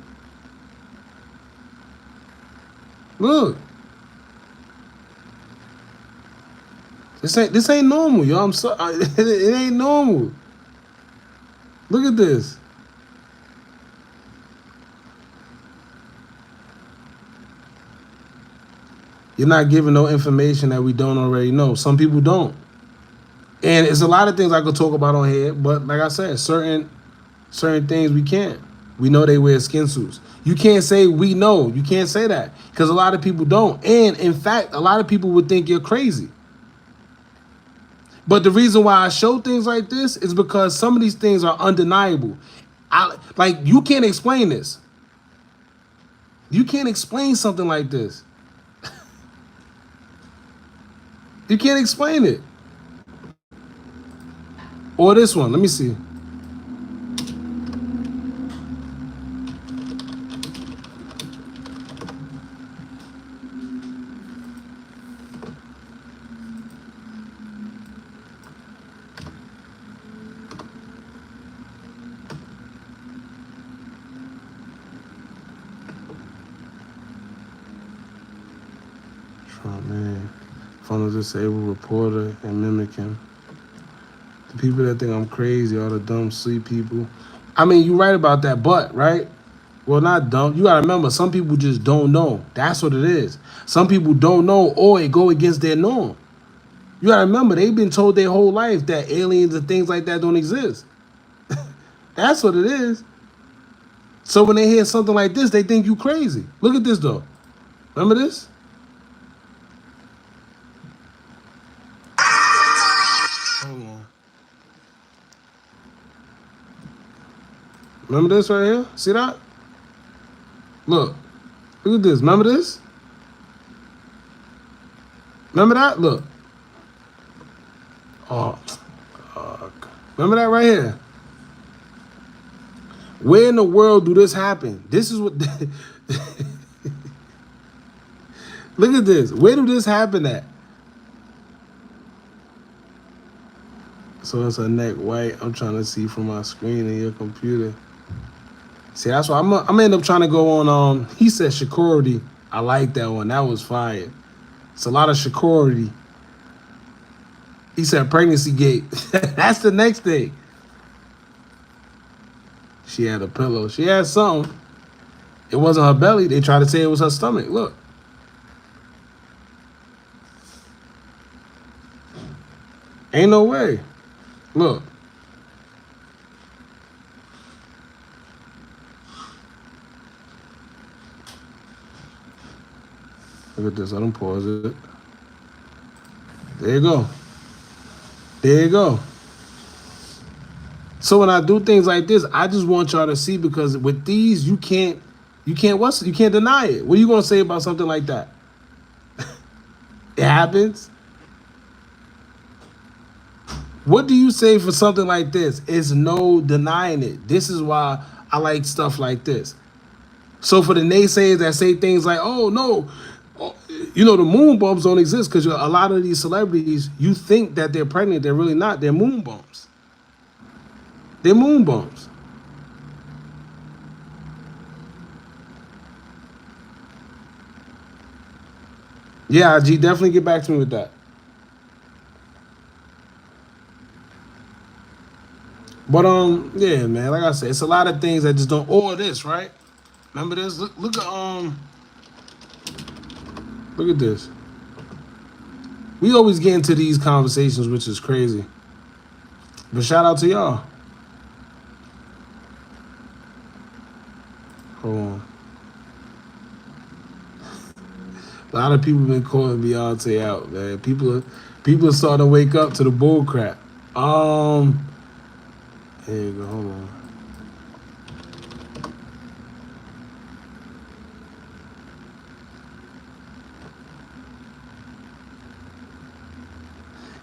Look. This ain't normal, yo. I'm sorry. It ain't normal. Look at this. You're not giving no information that we don't already know. Some people don't. And it's a lot of things I could talk about on here, but like I said, certain things we can't. We know they wear skin suits. You can't say we know. You can't say that because a lot of people don't. And in fact, a lot of people would think you're crazy. But the reason why I show things like this is because some of these things are undeniable. Like, you can't explain this. You can't explain something like this. You can't explain it. Or this one. Let me see. Fun a disabled reporter and mimic him. The people that think I'm crazy are the dumb, sleep people. I mean, you're right about that, but, right? Well, not dumb. You gotta remember, some people just don't know. That's what it is. Some people don't know or it go against their norm. You gotta remember, they've been told their whole life that aliens and things like that don't exist. That's what it is. So when they hear something like this, they think you crazy. Look at this, though. Remember this? Hold on. Remember this right here? See that? Look. Look at this. Remember this? Remember that? Look. Oh, fuck. Remember that right here? Where in the world do this happen? This is what... Look at this. Where do this happen at? So it's a neck white. I'm trying to see from my screen in your computer. See, that's why I'm gonna end up trying to go on. He said security. I like that one. That was fire. It's a lot of security. He said pregnancy gate. That's the next thing. She had a pillow. She had something. It wasn't her belly. They tried to say it was her stomach. Look. Ain't no way. Look. Look at this. Let them pause it. There you go. There you go. So when I do things like this, I just want y'all to see, because with these, you can't deny it. What are you gonna say about something like that? It happens. What do you say for something like this? It's no denying it. This is why I like stuff like this. So for the naysayers that say things like, oh, no, you know, the moon bumps don't exist, because a lot of these celebrities, you think that they're pregnant. They're really not. They're moon bumps. They're moon bumps. Yeah, IG, definitely get back to me with that. But yeah, man, like I said, it's a lot of things that just don't. Or this, right? Remember this? Look at this. We always get into these conversations, which is crazy. But shout out to y'all. Hold on. A lot of people been calling Beyonce out, man. People are starting to wake up to the bull crap. Here you go. Hold on.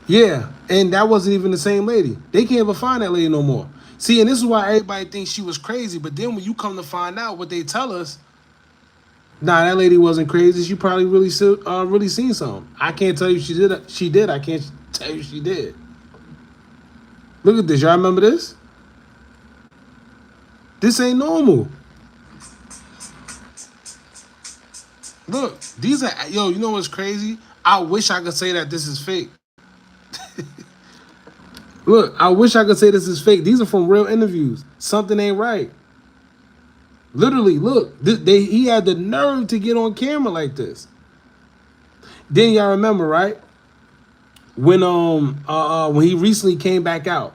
Yeah, and that wasn't even the same lady. They can't even find that lady no more. See, and this is why everybody thinks she was crazy. But then when you come to find out what they tell us, nah, that lady wasn't crazy. She probably really seen something. I can't tell you she did. She did. I can't tell you she did. Look at this. Y'all remember this? This ain't normal. Look, these are, yo, you know what's crazy? I wish I could say that this is fake. Look, I wish I could say this is fake. These are from real interviews. Something ain't right. Literally, look, he had the nerve to get on camera like this. Then y'all remember, right? When he recently came back out,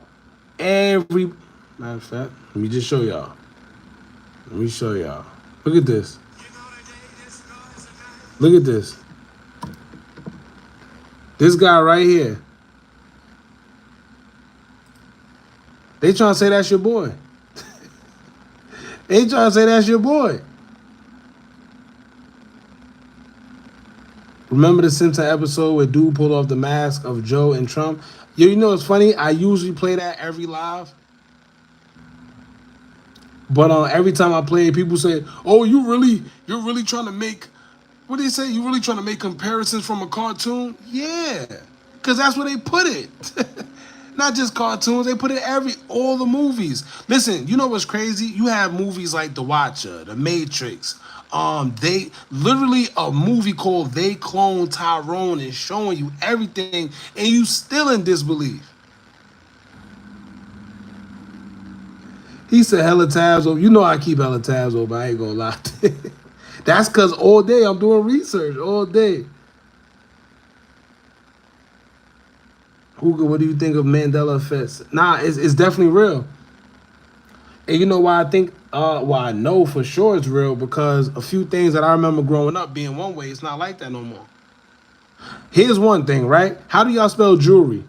matter of fact, let me just show y'all. Let me show y'all. Look at this. Look at this. This guy right here. They trying to say that's your boy. They trying to say that's your boy. Remember the Simpson episode where dude pulled off the mask of Joe and Trump? Yo, you know what's funny? I usually play that every live. But every time I play it, people say, oh, you're really trying to make, what do they say? You really trying to make comparisons from a cartoon? Yeah, because that's where they put it. Not just cartoons, they put it all the movies. Listen, you know what's crazy? You have movies like The Watcher, The Matrix, They literally a movie called They Clone Tyrone is showing you everything, and you still in disbelief. He said hella tabs over. You know I keep hella tabs over. I ain't gonna lie. That's cause all day I'm doing research all day. Hookah, what do you think of Mandela effects? Nah, it's definitely real. And you know why I think, why I know for sure it's real, because a few things that I remember growing up being one way, it's not like that no more. Here's one thing, right? How do y'all spell jewelry?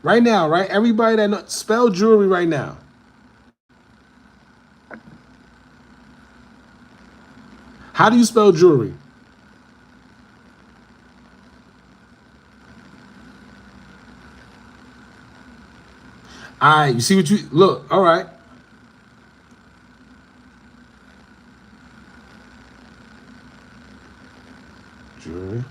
Right now, right? Everybody that know, spell jewelry right now. How do you spell jewelry? All right, you see what you look. All right. Jewelry.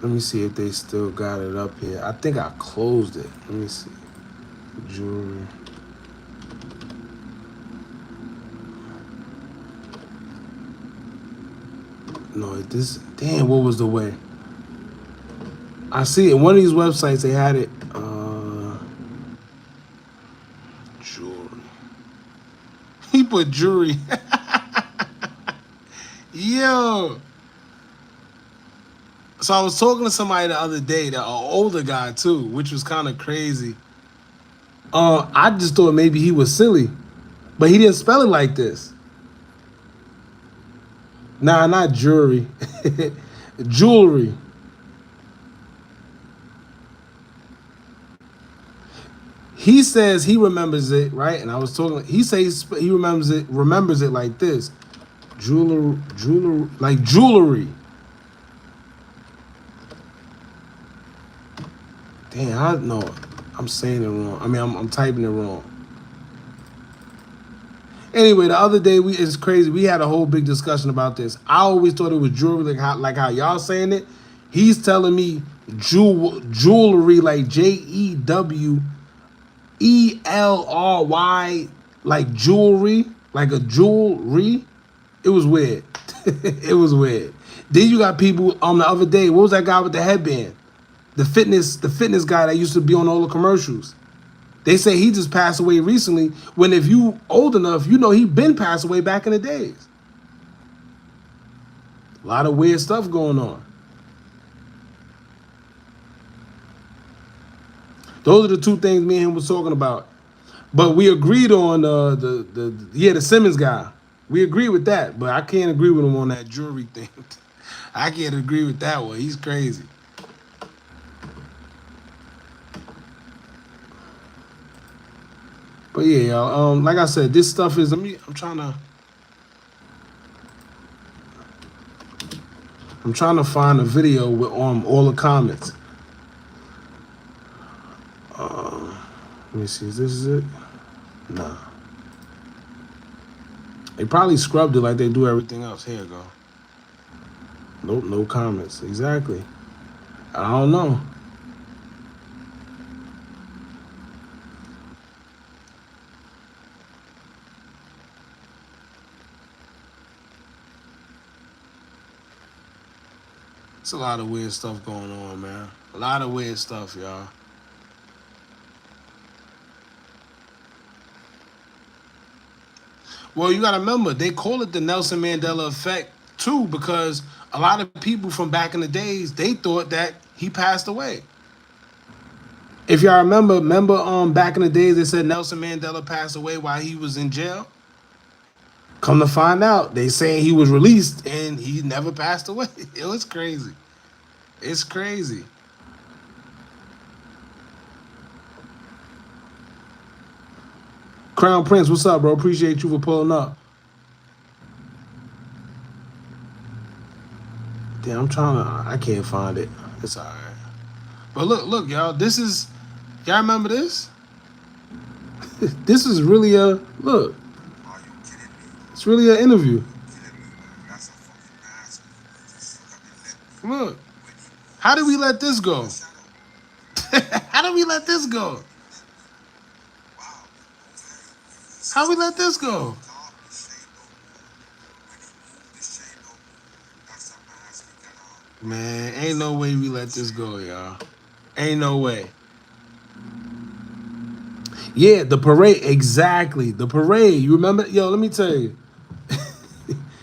Let me see if they still got it up here. I think I closed it. Let me see. Jewelry. No, this. Damn, what was the way? I see it. One of these websites, they had it. Jewelry. He put jewelry. Yo. So I was talking to somebody the other day, an older guy too, which was kind of crazy. I just thought maybe he was silly, but he didn't spell it like this. Nah, not jewelry. Jewelry. He says he remembers it, right? And I was talking. He says he remembers it like this: like jewelry. Damn, I know. I'm saying it wrong. I mean, I'm typing it wrong. Anyway, the other day it's crazy. We had a whole big discussion about this. I always thought it was jewelry, like how y'all saying it. He's telling me jewelry, like JEWELRY, like jewelry, like a jewelry. It was weird. It was weird. Then you got people on the other day. What was that guy with the headband? The fitness guy that used to be on all the commercials. They say he just passed away recently, when if you old enough, you know he been passed away back in the days. A lot of weird stuff going on. Those are the two things me and him was talking about. But we agreed on the Simmons guy. We agree with that, but I can't agree with him on that jewelry thing. I can't agree with that one. He's crazy. But yeah, y'all, like I said, this stuff is, I'm trying to find a video with all the comments. Let me see, is this it? Nah. They probably scrubbed it like they do everything else. Here you go. Nope, no comments. Exactly. I don't know. It's a lot of weird stuff going on, man. A lot of weird stuff, y'all. Well, you gotta remember, they call it the Nelson Mandela effect too, because a lot of people from back in the days, they thought that he passed away. If y'all remember back in the days, they said Nelson Mandela passed away while he was in jail. Come to find out, they saying he was released and he never passed away. It was crazy. It's crazy. Crown Prince, what's up, bro? Appreciate you for pulling up. Damn, I can't find it. It's all right. But look, y'all, y'all remember this? This is really look. Are you kidding me? It's really an interview. Kidding me? That's a fucking mask. Look. How did we let this go? How did we let this go? How we let this go? Man, ain't no way we let this go, y'all. Ain't no way. Yeah, the parade, exactly. The parade. You remember? Yo, let me tell you.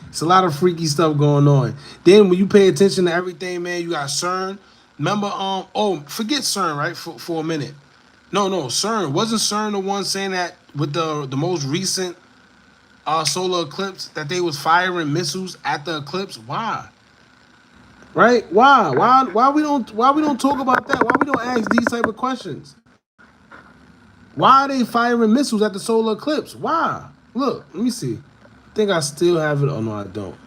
It's a lot of freaky stuff going on. Then when you pay attention to everything, man, you got CERN. Remember, forget CERN, right? For a minute. No, CERN. Wasn't CERN the one saying that with the most recent solar eclipse that they was firing missiles at the eclipse? Why? Right? Why we don't talk about that? Why we don't ask these type of questions? Why are they firing missiles at the solar eclipse? Why? Look, let me see. I think I still have it. Oh no, I don't.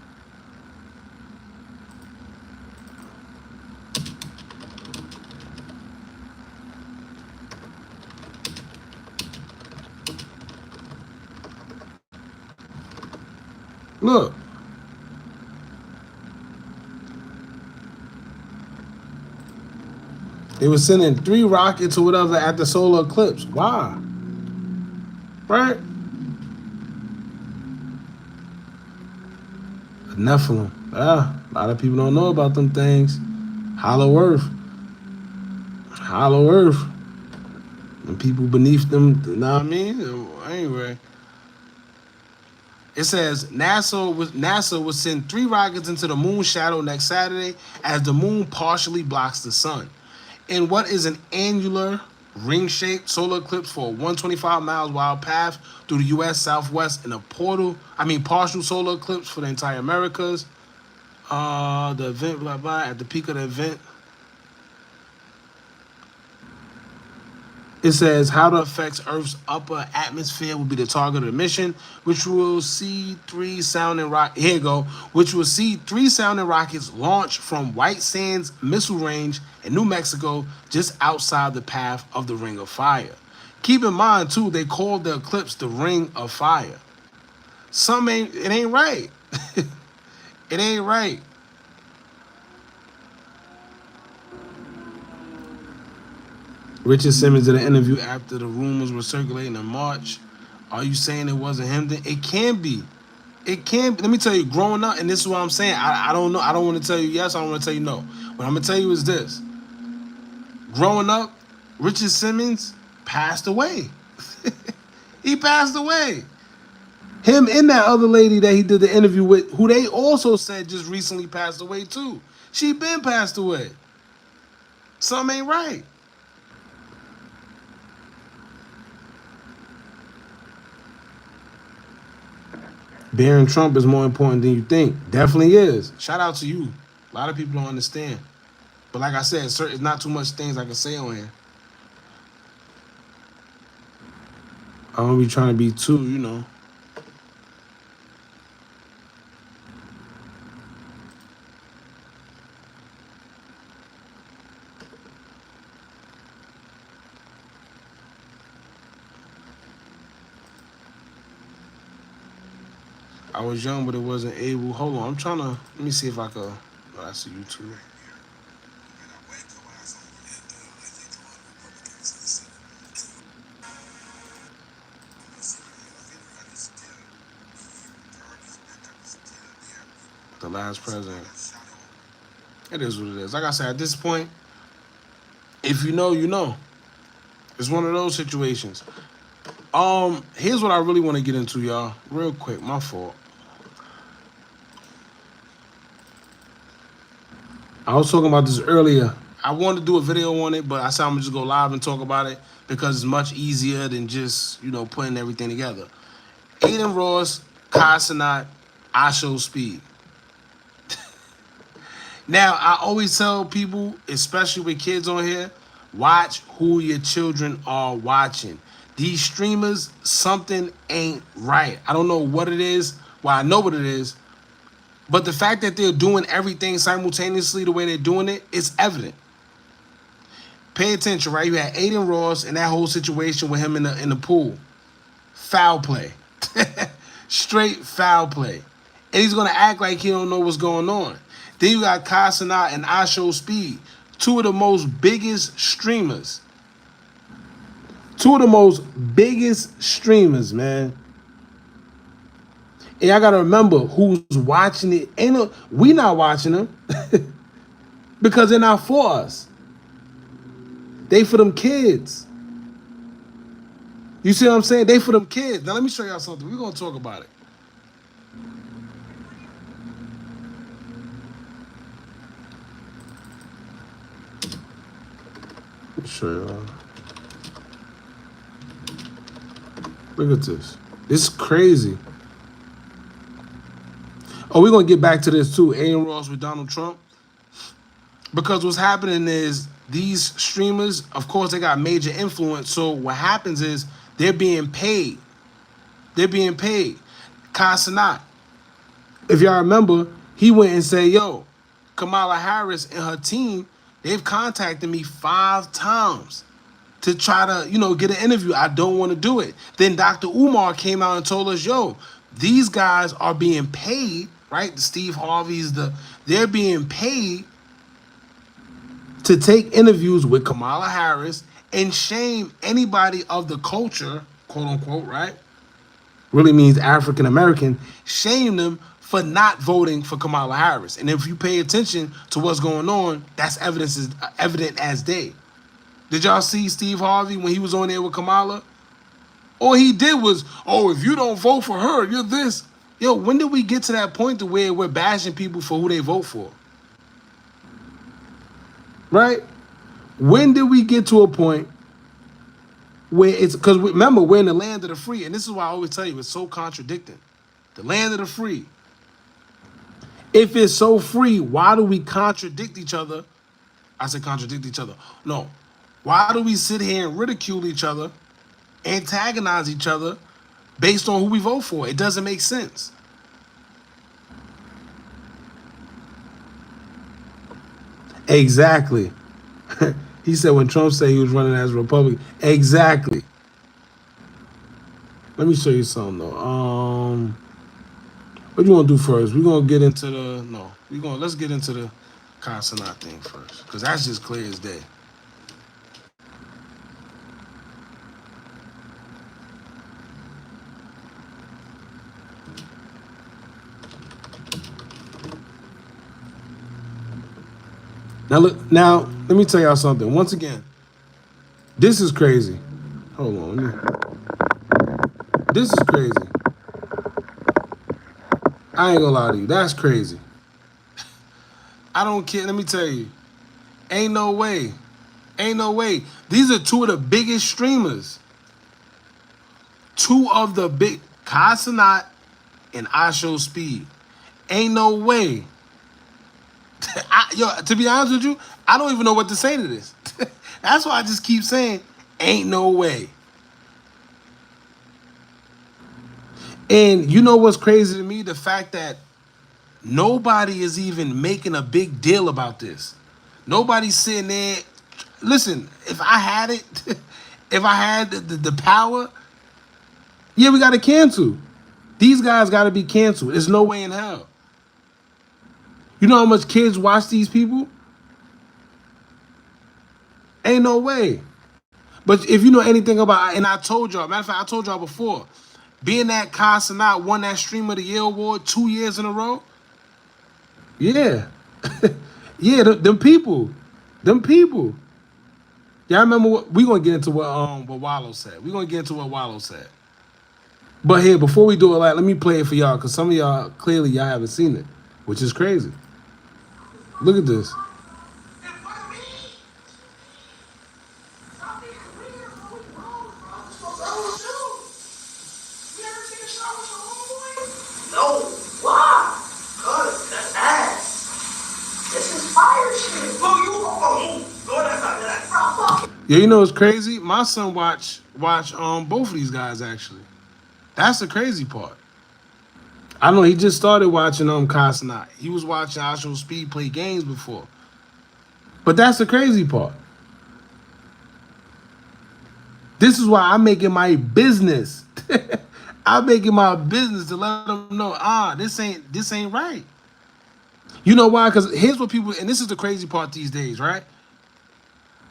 Look. They were sending 3 rockets or whatever at the solar eclipse. Why? Right? Nephilim. A lot of people don't know about them things. Hollow Earth. Hollow Earth. And people beneath them, you know what I mean? Anyway. It says NASA will send 3 rockets into the moon shadow next Saturday as the moon partially blocks the sun. In what is an annular ring-shaped solar eclipse for a 125 miles wide path through the U.S. Southwest in a partial solar eclipse for the entire Americas. The event, blah, blah, at the peak of the event. It says how to affect Earth's upper atmosphere will be the target of the mission, which will see 3 sounding rockets launch from White Sands Missile Range in New Mexico, just outside the path of the Ring of Fire. Keep in mind too, they called the eclipse the Ring of Fire. It ain't right. It ain't right. Richard Simmons did an interview after the rumors were circulating in March. Are you saying it wasn't him? Then it can be. It can be. Let me tell you, growing up, and this is what I'm saying. I don't know. I don't want to tell you yes. I don't want to tell you no. What I'm gonna tell you is this. Growing up, Richard Simmons passed away. He passed away. Him and that other lady that he did the interview with, who they also said just recently passed away too. She been passed away. Something ain't right. Barron Trump is more important than you think. Definitely is. Shout out to you. A lot of people don't understand. But like I said, it's not too much things I can say on here. I don't be trying to be too, you know. I was young, but it wasn't able. Hold on, I'm trying to. Let me see if I could. Oh, that's YouTube. The last president. It is what it is. Like I said, at this point, if you know, you know. It's one of those situations. Here's what I really want to get into, y'all. Real quick, my fault. I was talking about this earlier. I wanted to do a video on it, but I said I'm gonna just go live and talk about it because it's much easier than just, you know, putting everything together. Adin Ross, Cenat, IShowSpeed. Now, I always tell people, especially with kids on here, watch who your children are watching. These streamers, something ain't right. I don't know what it is. Well, I know what it is. But the fact that they're doing everything simultaneously the way they're doing it, it's evident. Pay attention, right? You had Adin Ross and that whole situation with him in the pool. Foul play. Straight foul play. And he's going to act like he don't know what's going on. Then you got Cenat and IShowSpeed, two of the most biggest streamers. Two of the most biggest streamers, man. And I gotta remember who's watching it. We not watching them because they're not for us. They for them kids. You see what I'm saying? They for them kids. Now let me show y'all something. We're gonna talk about it. Let me show y'all. Look at this. This is crazy. Oh, we're gonna get back to this too. Adin Ross with Donald Trump. Because what's happening is these streamers, of course, they got major influence. So what happens is they're being paid. They're being paid. Cenat, if y'all remember, he went and said, yo, Kamala Harris and her team, they've contacted me 5 times to try to, get an interview. I don't want to do it. Then Dr. Umar came out and told us, yo, these guys are being paid, right? The Steve Harvey's, they're being paid to take interviews with Kamala Harris and shame anybody of the culture, quote unquote, right? Really means African American, shame them for not voting for Kamala Harris. And if you pay attention to what's going on, that's evident as day. Did y'all see Steve Harvey when he was on there with Kamala? All he did was, oh, if you don't vote for her, you're this. Yo, when did we get to that point to where we're bashing people for who they vote for? Right? When did we get to a point where it's, because remember, we're in the land of the free, and this is why I always tell you, it's so contradicting. The land of the free. If it's so free, why do we contradict each other? I said contradict each other. No. Why do we sit here and ridicule each other, antagonize each other based on who we vote for? It doesn't make sense. Exactly. He said when Trump said he was running as a Republican. Exactly. Let me show you something though. What do you want to do first? We're gonna get into let's get into the Cenat thing first, because that's just clear as day. Now look, let me tell y'all something. Once again, this is crazy. Hold on. This is crazy. I ain't gonna lie to you. That's crazy. I don't care. Let me tell you. Ain't no way. Ain't no way. These are 2 of the biggest streamers. 2 of the big, Cenat and IShowSpeed. Ain't no way. To be honest with you, I don't even know what to say to this. That's why I just keep saying, ain't no way. And you know what's crazy to me? The fact that nobody is even making a big deal about this. Nobody's sitting there. Listen, if I had it, if I had the power, yeah, we got to cancel. These guys got to be canceled. There's no way in hell. You know how much kids watch these people? Ain't no way. But if you know anything about, and I told y'all, matter of fact, I told y'all before, being that Cenat won that Streamer of the Year award 2 years in a row. Yeah. Yeah, them people. Them people. Y'all remember what, we gonna get into what Wallow said. We gonna get into what Wallow said. But here, before we do all that, let me play it for y'all, because some of y'all, clearly y'all haven't seen it, which is crazy. Look at this. No, why? Cause that's ass. This is fire shit. Bro, Lord, that's not that. Yeah, you know what's crazy? My son watch both of these guys actually. That's the crazy part. I know he just started watching Cenat. He was watching IShowSpeed play games before. But that's the crazy part. This is why I'm making my business. I'm making my business to let them know, this ain't right. You know why? Because here's what people, and this is the crazy part these days, right?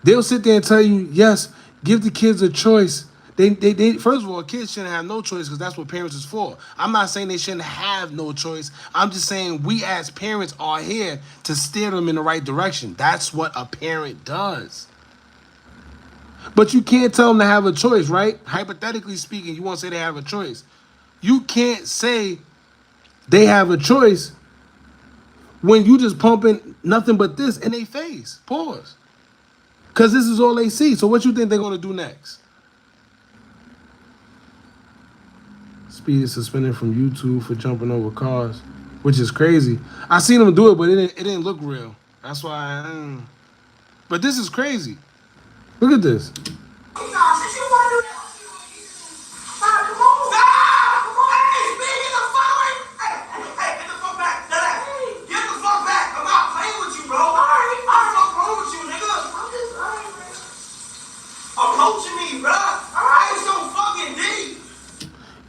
They'll sit there and tell you, yes, give the kids a choice. They first of all, kids shouldn't have no choice because that's what parents is for. I'm not saying they shouldn't have no choice. I'm just saying we as parents are here to steer them in the right direction. That's what a parent does. But you can't tell them to have a choice, right? Hypothetically speaking, you want to say they have a choice. You can't say they have a choice when you just pumping nothing but this in their face. Pause. Because this is all they see. So what you think they're going to do next? Speed is suspended from YouTube for jumping over cars, which is crazy. I seen him do it, but it didn't look real. That's why But this is crazy. Look at this. Nah, since you want to do that, nah, come on. Nah, come on. Hey, man, get the fuck away. Hey, get the fuck back. Get the fuck back. I'm not playing with you, bro. All right. I'm not wrong with you, nigga. I'm just lying, man. Approaching me, bro. All right, it's so fucking deep.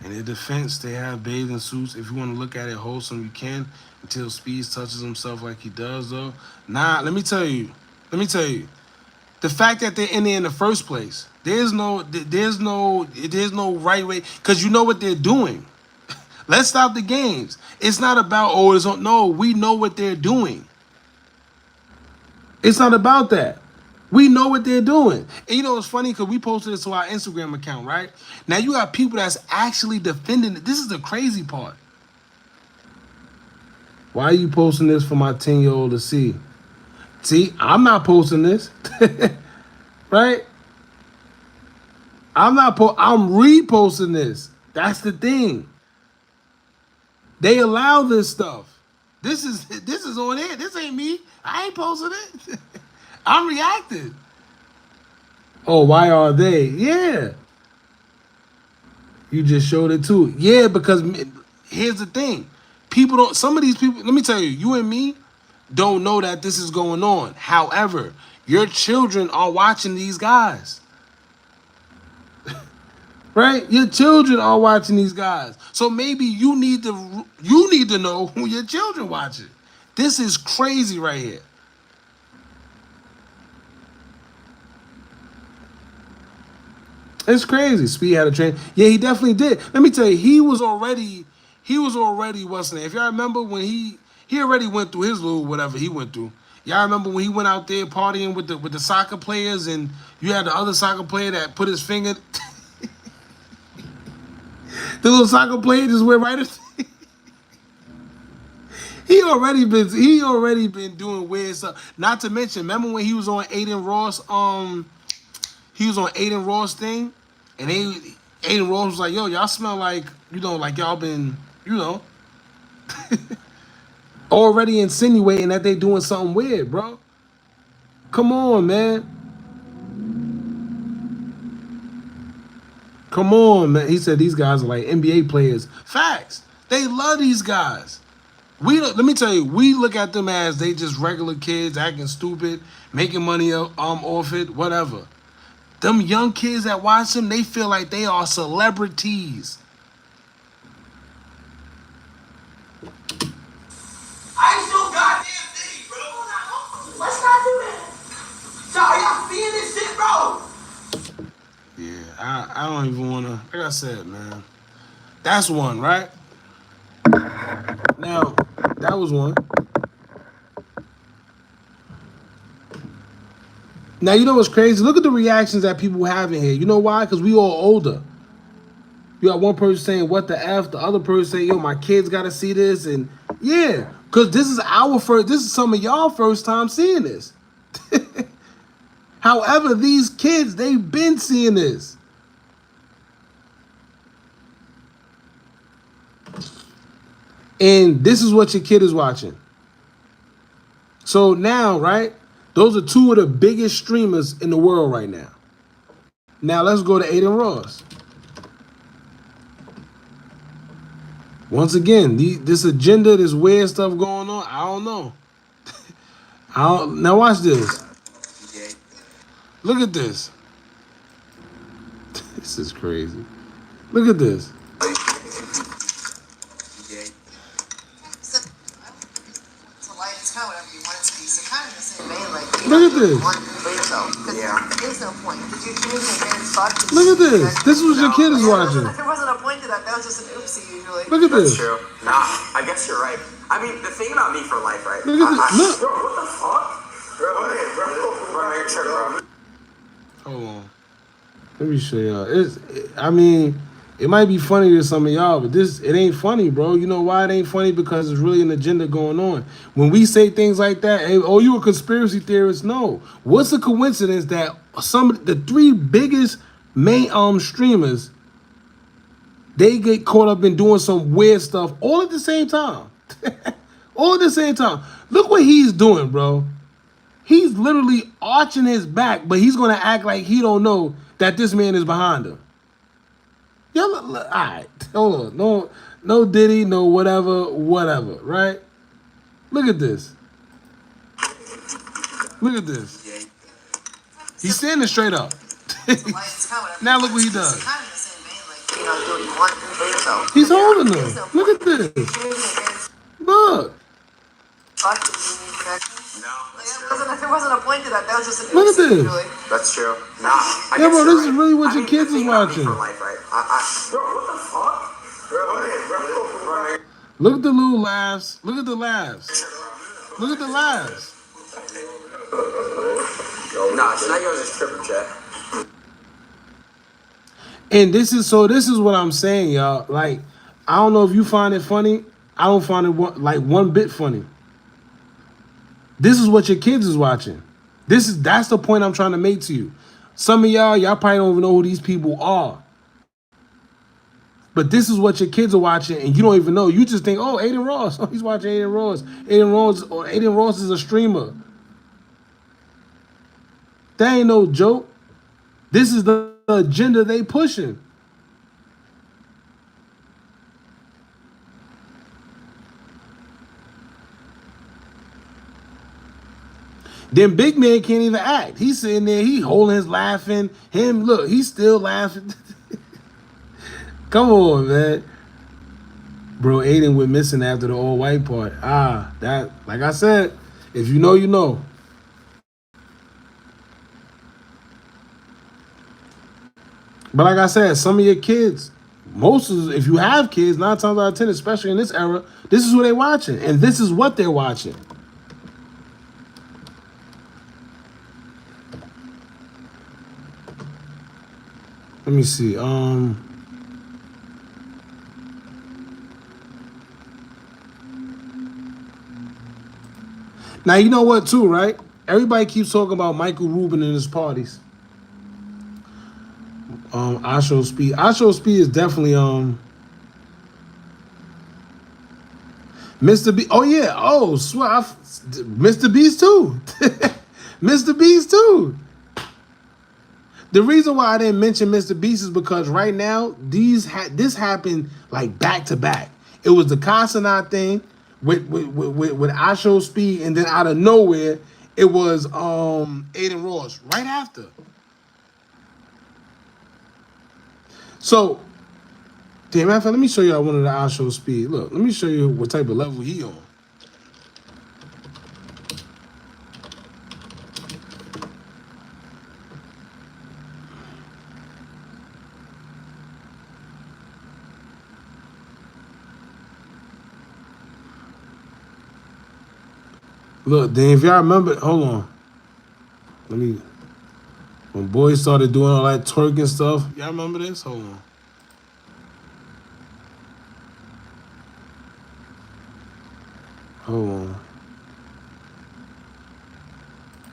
In their defense, they have bathing suits. If you want to look at it wholesome, you can. Until Speeds touches himself like he does, though. Nah, let me tell you. The fact that they're in there in the first place, there's no right way, because you know what they're doing. Let's stop the games. It's not about, no, we know what they're doing. It's not about that. We know what they're doing. And you know, it's funny because we posted this to our Instagram account, right? Now you got people that's actually defending it. This is the crazy part. Why are you posting this for my 10-year-old to see? See, I'm not posting this. Right? I'm reposting this. That's the thing. They allow this stuff. This is on it. This ain't me. I ain't posting it. I'm reacting. Oh, why are they? Yeah. You just showed it too. Yeah, because here's the thing. Some of these people, let me tell you, you and me don't know that this is going on. However, your children are watching these guys. Right? Your children are watching these guys. So maybe you need to know who your children watching. This is crazy right here. It's crazy. Speed had a train. Yeah, he definitely did. Let me tell you, he was already what's the name? If y'all remember when he already went through his little whatever he went through. Y'all remember when he went out there partying with the soccer players, and you had the other soccer player that put his finger. The little soccer player just went right. He already been doing weird stuff. Not to mention, remember when he was on Adin Ross? He was on Adin Ross thing, and Adin Ross was like, "Yo, y'all smell like like y'all been already insinuating that they doing something weird, bro. Come on, man. Come on, man." He said these guys are like NBA players. Facts. They love these guys. Let me tell you, we look at them as they just regular kids acting stupid, making money off it, whatever. Them young kids that watch them, they feel like they are celebrities. I ain't so goddamn thing, bro. Let's not do that. So are y'all seeing this shit, bro? Yeah, I don't even want to. Like I said, man, that's one, right? Now, that was one. Now, you know what's crazy? Look at the reactions that people have in here. You know why? Because we all older. You got one person saying, "What the F?" The other person saying, "Yo, my kids got to see this." And yeah, because this is some of y'all first time seeing this. However, these kids, they've been seeing this. And this is what your kid is watching. So now, right? Those are two of the biggest streamers in the world right now. Now let's go to Adin Ross. Once again, this agenda, this weird stuff going on, I don't know. Now watch this. Look at this. This is crazy. Look at this. It's a light, it's kind of you want it to be. So kind of the same vein, like, you Look know, at this. you want for yourself. Yeah. There's no point. Did you change your man's fuck? Look at this. This was your kid is watching. There wasn't a point to that. That was just an oopsie usually. Look at this. That's true. Nah, I guess you're right. I mean, the thing about me for life, right? Look at this. Look. Bro, what the fuck? Bro, make sure, bro. Hold on. Let me show y'all. I mean, it might be funny to some of y'all, but it ain't funny, bro. You know why it ain't funny? Because there's really an agenda going on. When we say things like that, hey, oh, you a conspiracy theorist? No. What's the coincidence that the three biggest main streamers, they get caught up in doing some weird stuff all at the same time? All at the same time. Look what he's doing, bro. He's literally arching his back, but he's gonna act like he don't know that this man is behind him. Y'all look, all right, hold on. No Diddy, no whatever, right? Look at this. Look at this. He's standing straight up. Now look what he does. Kind of the same vein, like, you know, do what you want for yourself. He's holding them. Look at this. Look. Fuck, did you need connection? No, There wasn't a point to that. That was just an Look at oopsie this. usually. that's true. Nah, I Yeah, guess bro, you're this right. is really what I your mean, kids the is thing about me watching. for life, right? Bro, what the fuck? Bro. Look at the little laughs. Look at the laughs. Look at the laughs. Nah, tonight you was just tripping, chat. And this is what I'm saying, y'all. Like, I don't know if you find it funny. I don't find it one bit funny. This is what your kids is watching. That's the point I'm trying to make to you. Some of y'all probably don't even know who these people are. But this is what your kids are watching, and you don't even know. You just think, oh, Adin Ross. Oh, he's watching Adin Ross. Adin Ross is a streamer. That ain't no joke. This is the agenda they pushing. Then big man can't even act. He's sitting there, he holding his laughing. Him, look, he's still laughing. Come on, man. Bro, Adin went missing after the all white part. That, like I said, if you know, you know. But like I said, some of your kids, if you have kids, 9 times out of 10, especially in this era, this is who they're watching. And this is what they're watching. Let me see. Now, you know what, too, right? Everybody keeps talking about Michael Rubin and his parties. IShowSpeed. IShowSpeed is definitely Mr. B. Oh yeah. Oh, swear. Mr. Beast too. Mr. Beast too. The reason why I didn't mention Mr. Beast is because right now this happened like back to back. It was the Cenat thing with IShowSpeed, and then out of nowhere it was Adin Ross right after. So, damn, matter of fact, let me show y'all one of the IShowSpeed. Look, let me show you what type of level he on. Look, then if y'all remember, hold on. When boys started doing all that twerking stuff, y'all remember this? Hold on. Hold on.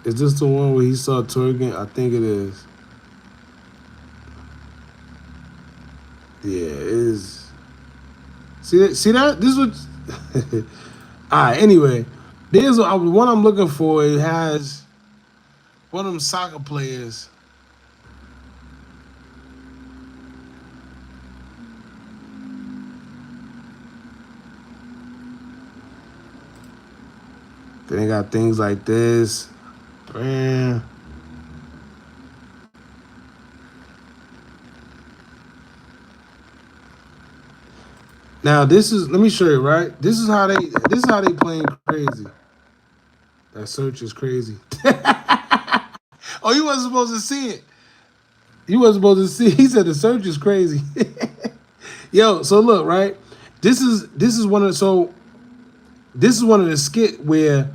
Is this the one where he started twerking? I think it is. Yeah, it is. See that? This is what... All right, anyway. There's one I'm looking for. It has one of them soccer players. Then they got things like this. Man. Now this is, let me show you, right? This is how they playing crazy. That search is crazy. Oh, you wasn't supposed to see it. You wasn't supposed to see. He said the search is crazy. Yo, so look, right? This is one of the skit where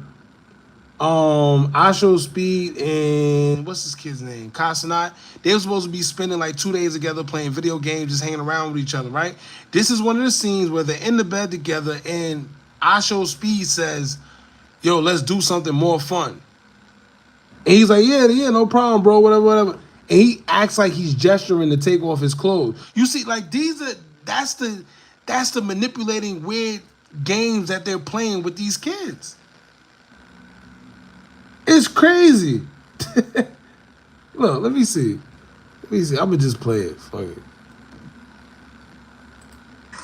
IShowSpeed and what's this kid's name? Cenat. They were supposed to be spending like 2 days together playing video games, just hanging around with each other, right? This is one of the scenes where they're in the bed together and IShowSpeed says, yo, let's do something more fun. And he's like, yeah, no problem, bro, whatever. And he acts like he's gesturing to take off his clothes. You see, like that's the manipulating weird games that they're playing with these kids. It's crazy. Look, let me see. I'm gonna just play it. Fuck it.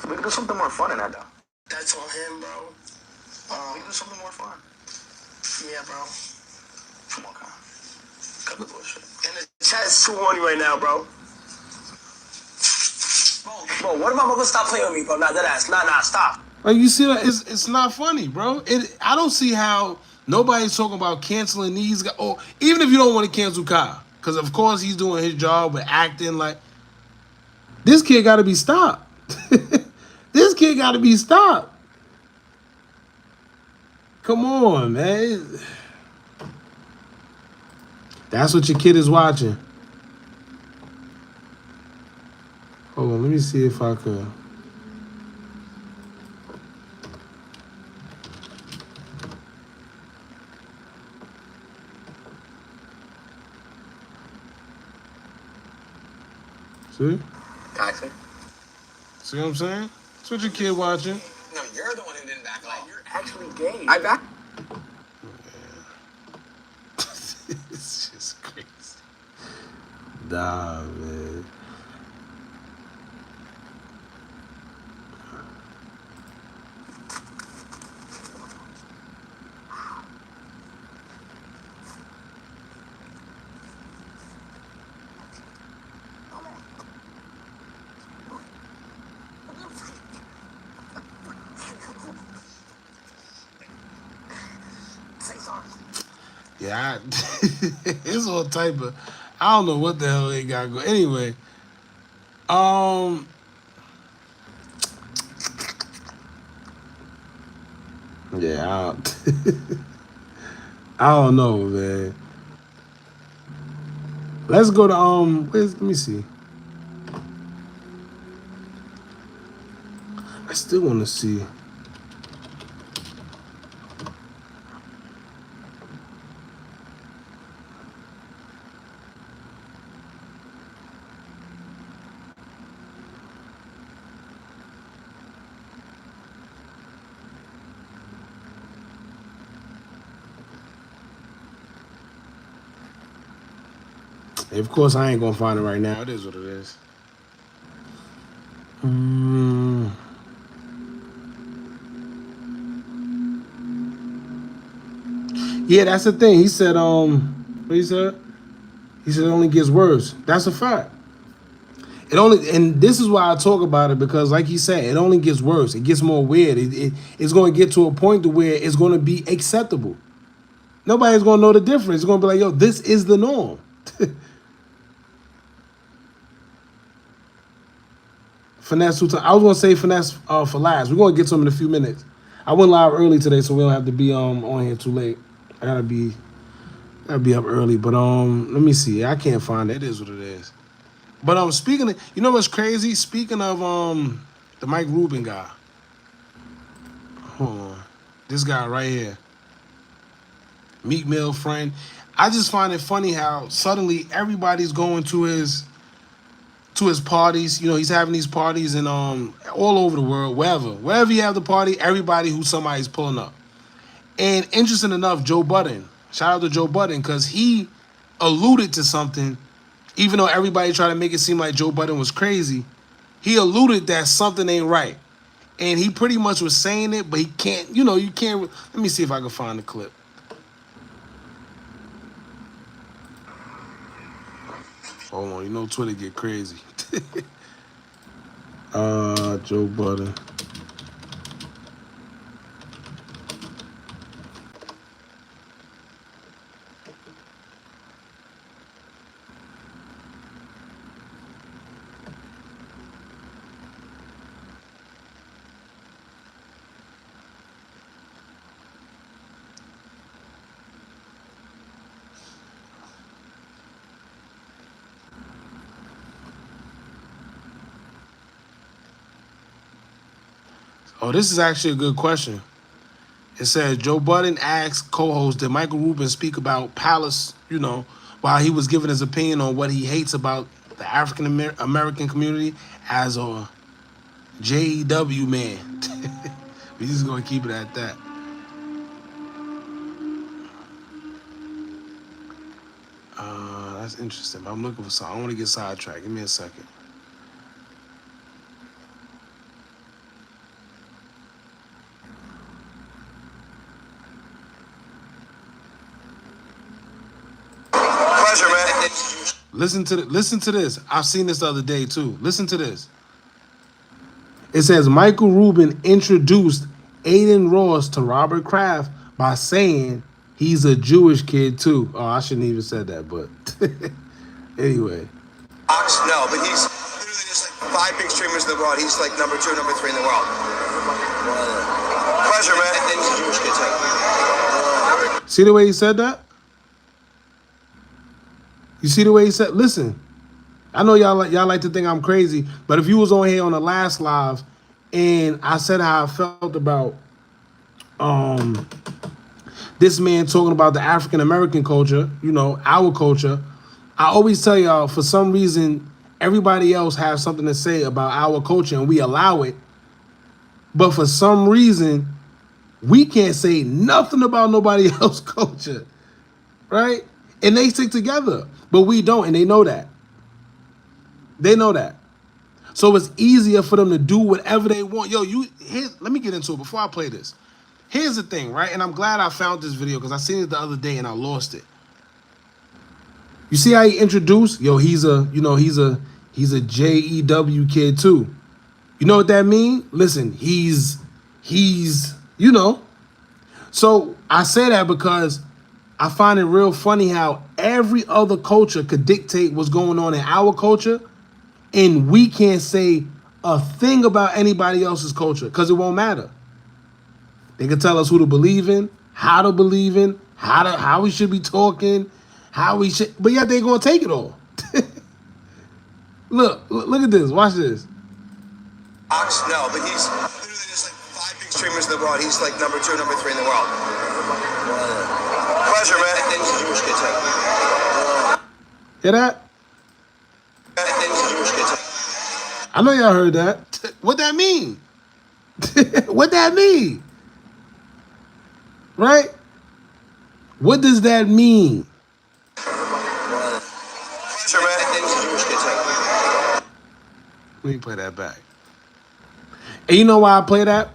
We can do something more fun in that, though. That's on him, bro. We can do something more fun. Yeah, bro. Come on, Con. Cut the bullshit. And the chat's too horny right now, bro. Bro, what if my mother stop playing with me, bro? Nah, that ass. Nah, stop. Like, you see that? It's not funny, bro. I don't see how nobody's talking about canceling these guys. Or even if you don't want to cancel Kyle, because of course he's doing his job with acting. Like, this kid got to be stopped. This kid got to be stopped. Come on, man. That's what your kid is watching. Hold on, let me see if I could. See? Gotcha. See what I'm saying? That's what your kid watching. No, you're the one who didn't back off. You're actually gay. I back. It's just crazy. Nah, man. Yeah, it's all type of. I don't know what the hell they got going. Anyway, yeah, I don't know, man. Let's go to let me see. I still want to see. Of course, I ain't gonna find it right now. It is what it is. Yeah, that's the thing. He said, what he said? He said it only gets worse. That's a fact. And this is why I talk about it, because like he said, it only gets worse. It gets more weird. It's going to get to a point to where it's going to be acceptable. Nobody's going to know the difference. It's going to be like, yo, this is the norm. Finesse2Tymes. I was going to say Finesse for last. We're going to get to him in a few minutes. I went live early today, so we don't have to be on here too late. I gotta be up early. But let me see. I can't find it. It is what it is. But speaking of, you know what's crazy? Speaking of the Mike Rubin guy. Hold on. This guy right here. Meek Mill friend. I just find it funny how suddenly everybody's going to his parties. You know, he's having these parties and all over the world, wherever you have the party, everybody who somebody's pulling up. And interesting enough, Joe Budden. Shout out to Joe Budden, because he alluded to something, even though everybody tried to make it seem like Joe Budden was crazy. He alluded that something ain't right. And he pretty much was saying it, but he can't, you can't. Let me see if I can find the clip. Hold on, Twitter get crazy. Joe Budden. Oh, this is actually a good question. It says Joe Budden asked co-host, did Michael Rubin speak about Palace, while he was giving his opinion on what he hates about the African American community as a JEW man? We just gonna keep it at that. That's interesting. But I'm looking for something. I don't want to get sidetracked. Give me a second. Pleasure, man. Listen to this. I've seen this the other day too. Listen to this. It says Michael Rubin introduced Adin Ross to Robert Kraft by saying he's a Jewish kid too. Oh, I shouldn't even said that, but anyway. No, but he's literally just like 5 big streamers in the world. He's like number 2, number 3 in the world. Pleasure, man. And he's a Jewish kid too. See the way he said that? You see the way he said? Listen, I know y'all like to think I'm crazy, but if you was on here on the last live and I said how I felt about this man talking about the African American culture, our culture, I always tell y'all, for some reason, everybody else has something to say about our culture and we allow it. But for some reason, we can't say nothing about nobody else's culture, right? And they stick together, but we don't, and they know that. They know that. So it's easier for them to do whatever they want. Yo, let me get into it before I play this. Here's the thing, right? And I'm glad I found this video because I seen it the other day and I lost it. You see how he introduced? Yo, he's a JEW kid too. You know what that means? Listen, he's So I say that because I find it real funny how every other culture could dictate what's going on in our culture, and we can't say a thing about anybody else's culture because it won't matter. They can tell us who to believe in, how to believe in, how we should be talking, but yet they're gonna take it all. Look at this. Watch this. No, but he's literally just like 5 big streamers in the world. He's like number 2, number 3 in the world. Pleasure, man. And he's a Jewish kid too. Hear that? And he's a Jewish kid too. I know y'all heard that. What that mean? What that mean? Right? What does that mean? Pleasure, man. And he's a Jewish kid too. Let me play that back. And you know why I play that?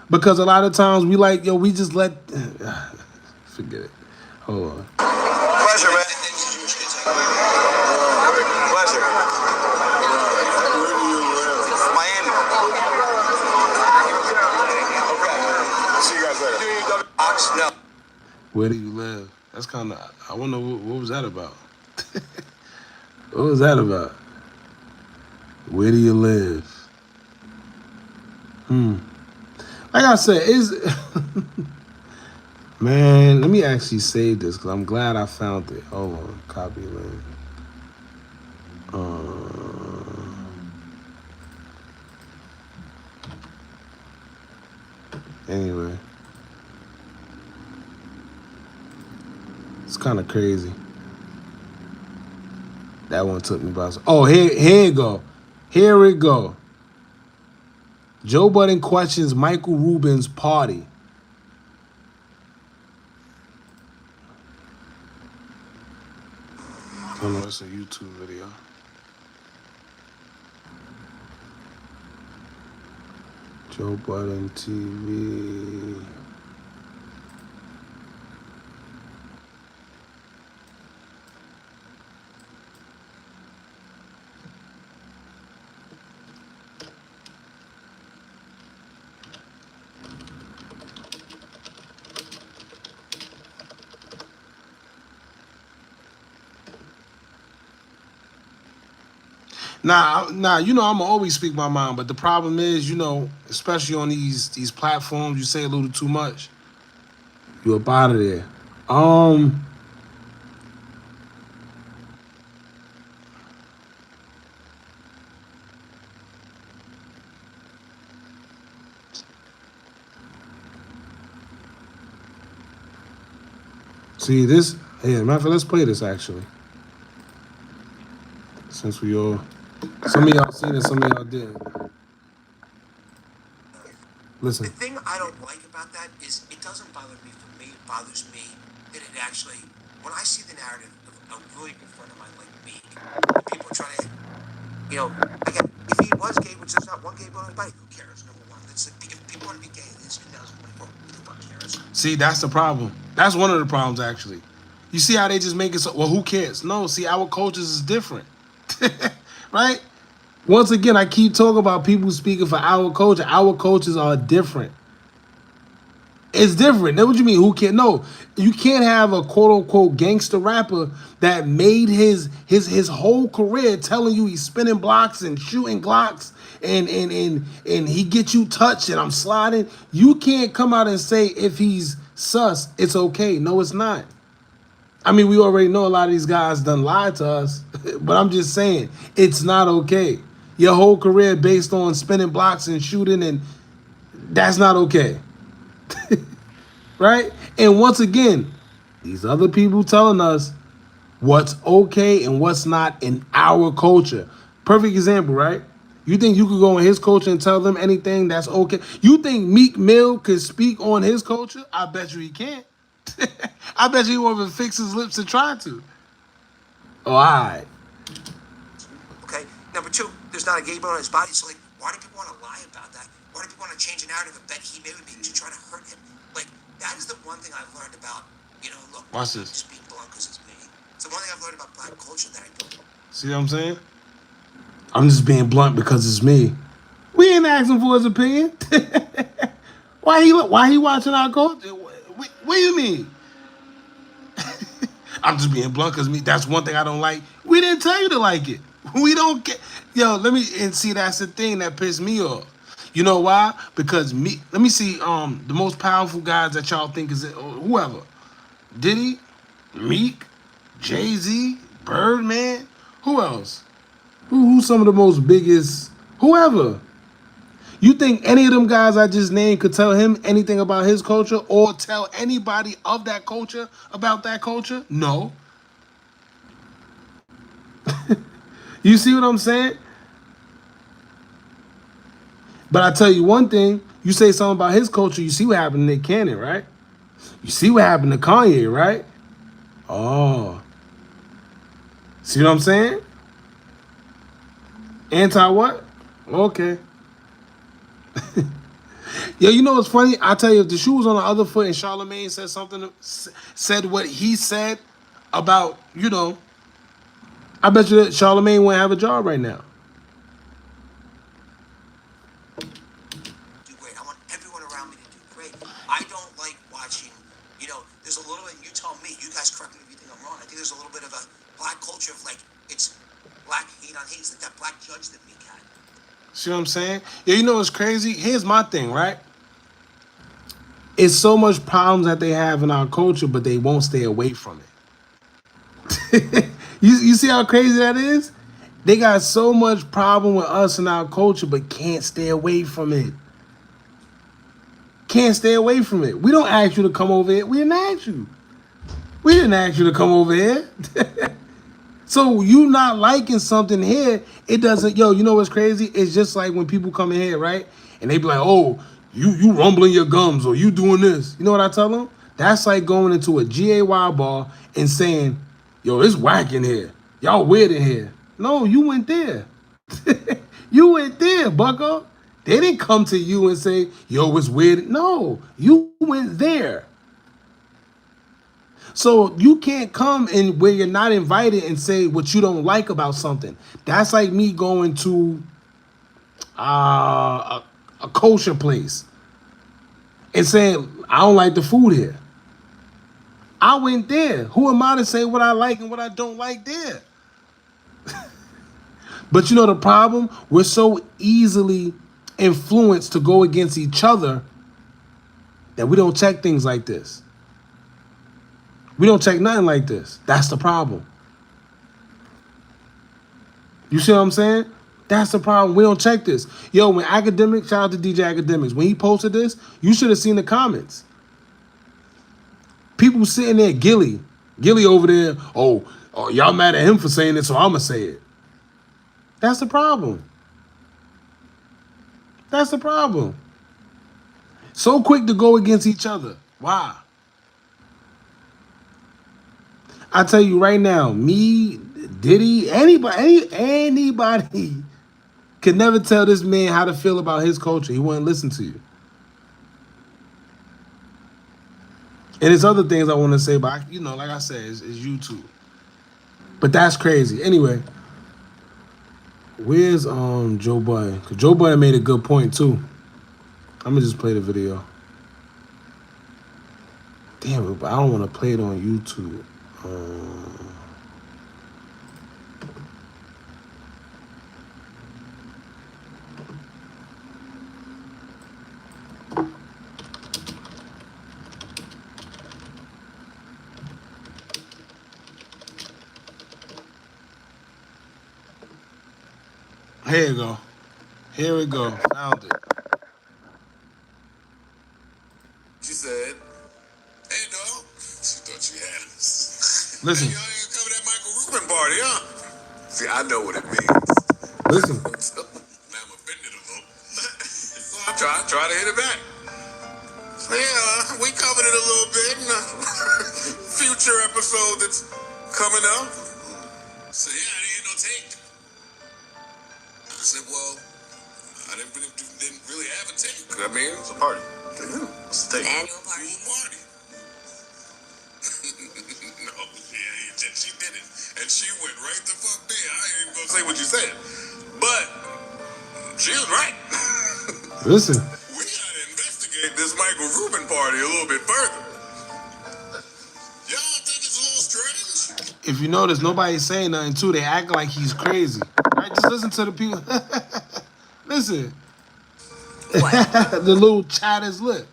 Because a lot of times we just let... Forget it. Hold on. Pleasure, man. And he's a Jewish kid too. Pleasure. Miami. Okay. See you guys later. No. Where do you live? That's kind of... I wonder what was that about? What was that about? Where do you live? Like I said, man, let me actually save this because I'm glad I found it. Hold on, copy link. Anyway, it's kind of crazy. That one took me by. Oh, here it go. Here it go. Joe Budden questions Michael Rubin's party. Oh no, it's a YouTube video. Joe Budden TV. Nah, I'm gonna always speak my mind, but the problem is, especially on these platforms, you say a little too much, you up out of there. See this? Yeah, matter of fact, let's play this actually. Since we all, some of y'all seen it, some of y'all didn't. Listen. The thing I don't like about that is it doesn't bother me. For me, it bothers me that it actually, when I see the narrative of a really good friend of mine like me, people trying to, you know, again, if he was gay, which there's not one gay boy on his body, who cares? Number one, that's if people want to be gay, it's 2024. Who the fuck cares? See, that's the problem. That's one of the problems actually. You see how they just make it so, well, who cares? No, see, our cultures is different. Right? Once again, I keep talking about people speaking for our culture. Our cultures are different. It's different. That's what you mean, who can't? No, you can't have a quote-unquote gangster rapper that made his whole career telling you he's spinning blocks and shooting Glocks and he get you touched and I'm sliding. You can't come out and say if he's sus, it's okay. No, it's not. I mean, we already know a lot of these guys done lied to us, but I'm just saying, it's not okay. Your whole career based on spinning blocks and shooting, and that's not okay. Right? And once again, these other people telling us what's okay and what's not in our culture. Perfect example, right? You think you could go in his culture and tell them anything that's okay? You think Meek Mill could speak on his culture? I bet you he can't. I bet you he won't even fix his lips to try to. Oh, all right. Okay. Number two, there's not a gay bone on his body, so like, why do people want to lie about that? Why do people want to change the narrative and bet he may be to try to hurt him? Like, that is the one thing I've learned about, you know, look, Watch this. just being blunt because it's me. It's the one thing I've learned about black culture that I don't. See what I'm saying? I'm just being blunt because it's me. We ain't asking for his opinion. Why he watching our culture? What do you mean? I'm just being blunt because me. That's one thing I don't like. We didn't tell you to like it. We don't get. Yo, let me and see. That's the thing that pissed me off. You know why? Because me. Let me see. The most powerful guys that y'all think is whoever. Diddy, Meek, Jay-Z, Birdman. Who else? Who's some of the most biggest? Whoever. You think any of them guys I just named could tell him anything about his culture or tell anybody of that culture about that culture? No. You see what I'm saying? But I tell you one thing, you say something about his culture, you see what happened to Nick Cannon, right? You see what happened to Kanye, right? Oh. See what I'm saying? Anti what? Okay. Yo, you know what's funny? I tell you, if the shoe was on the other foot and Charlemagne said something, said what he said about, you know, I bet you that Charlemagne wouldn't have a job right now. Do great. I want everyone around me to do great. I don't like watching, you know, there's a little bit, you tell me, you guys correct me if you think I'm wrong. I think there's a little bit of a black culture of like, it's black hate on hate. It's like that black judge that Meek had. See what I'm saying? Yeah, you know what's crazy? Here's my thing, right? It's so much problems that they have in our culture, but they won't stay away from it. you see how crazy that is? They got so much problem with us and our culture, but can't stay away from it. Can't stay away from it. We don't ask you to come over here. We didn't ask you. We didn't ask you to come over here. So you not liking something here, it doesn't, yo, you know what's crazy? It's just like when people come in here, right? And they be like, oh, you rumbling your gums or you doing this. You know what I tell them? That's like going into a GAY bar and saying, yo, it's whack in here. Y'all weird in here. No, you went there. You went there, bucko. They didn't come to you and say, yo, it's weird. No, you went there. So you can't come and where you're not invited and say what you don't like about something. That's like me going to a kosher place and saying, I don't like the food here. I went there. Who am I to say what I like and what I don't like there? But you know the problem? We're so easily influenced to go against each other that we don't check things like this. We don't check nothing like this. That's the problem. You see what I'm saying? That's the problem. We don't check this. Yo, when Academic, shout out to DJ Academics, when he posted this, you should have seen the comments. people sitting there, Gilly over there, oh, y'all mad at him for saying it, so I'ma say it. That's the problem. That's the problem. So quick to go against each other. Why? I tell you right now, me, Diddy, anybody could never tell this man how to feel about his culture. He wouldn't listen to you. And there's other things I want to say, but you know, like I said, it's YouTube. But that's crazy. Anyway, where's Joe Budden? Because Joe Budden made a good point too. I'm gonna just play the video. Damn it, but I don't want to play it on YouTube. Here you go. Here we go. Found it. She said, "Hey, dog." She thought she had us. Listen. Hey, y'all ain't coming to that Michael Rubin party, huh? See, I know what it means. Listen. Now I'm offended a little. So I try to hit it back. So, yeah, we covered it a little bit in a future episode that's coming up. So, yeah, I didn't hear no take. I said, well, I didn't really have a take. I mean, it's a party. What's the take? Annual party. Party. No, yeah, she did it. And she went right the fuck there. I ain't even gonna say what you said. But she was right. Listen. We gotta investigate this Michael Rubin party a little bit further. Y'all think it's a little strange? If you notice, nobody's saying nothing too. They act like he's crazy. Right? Just listen to the people. Listen. The little chat is lit.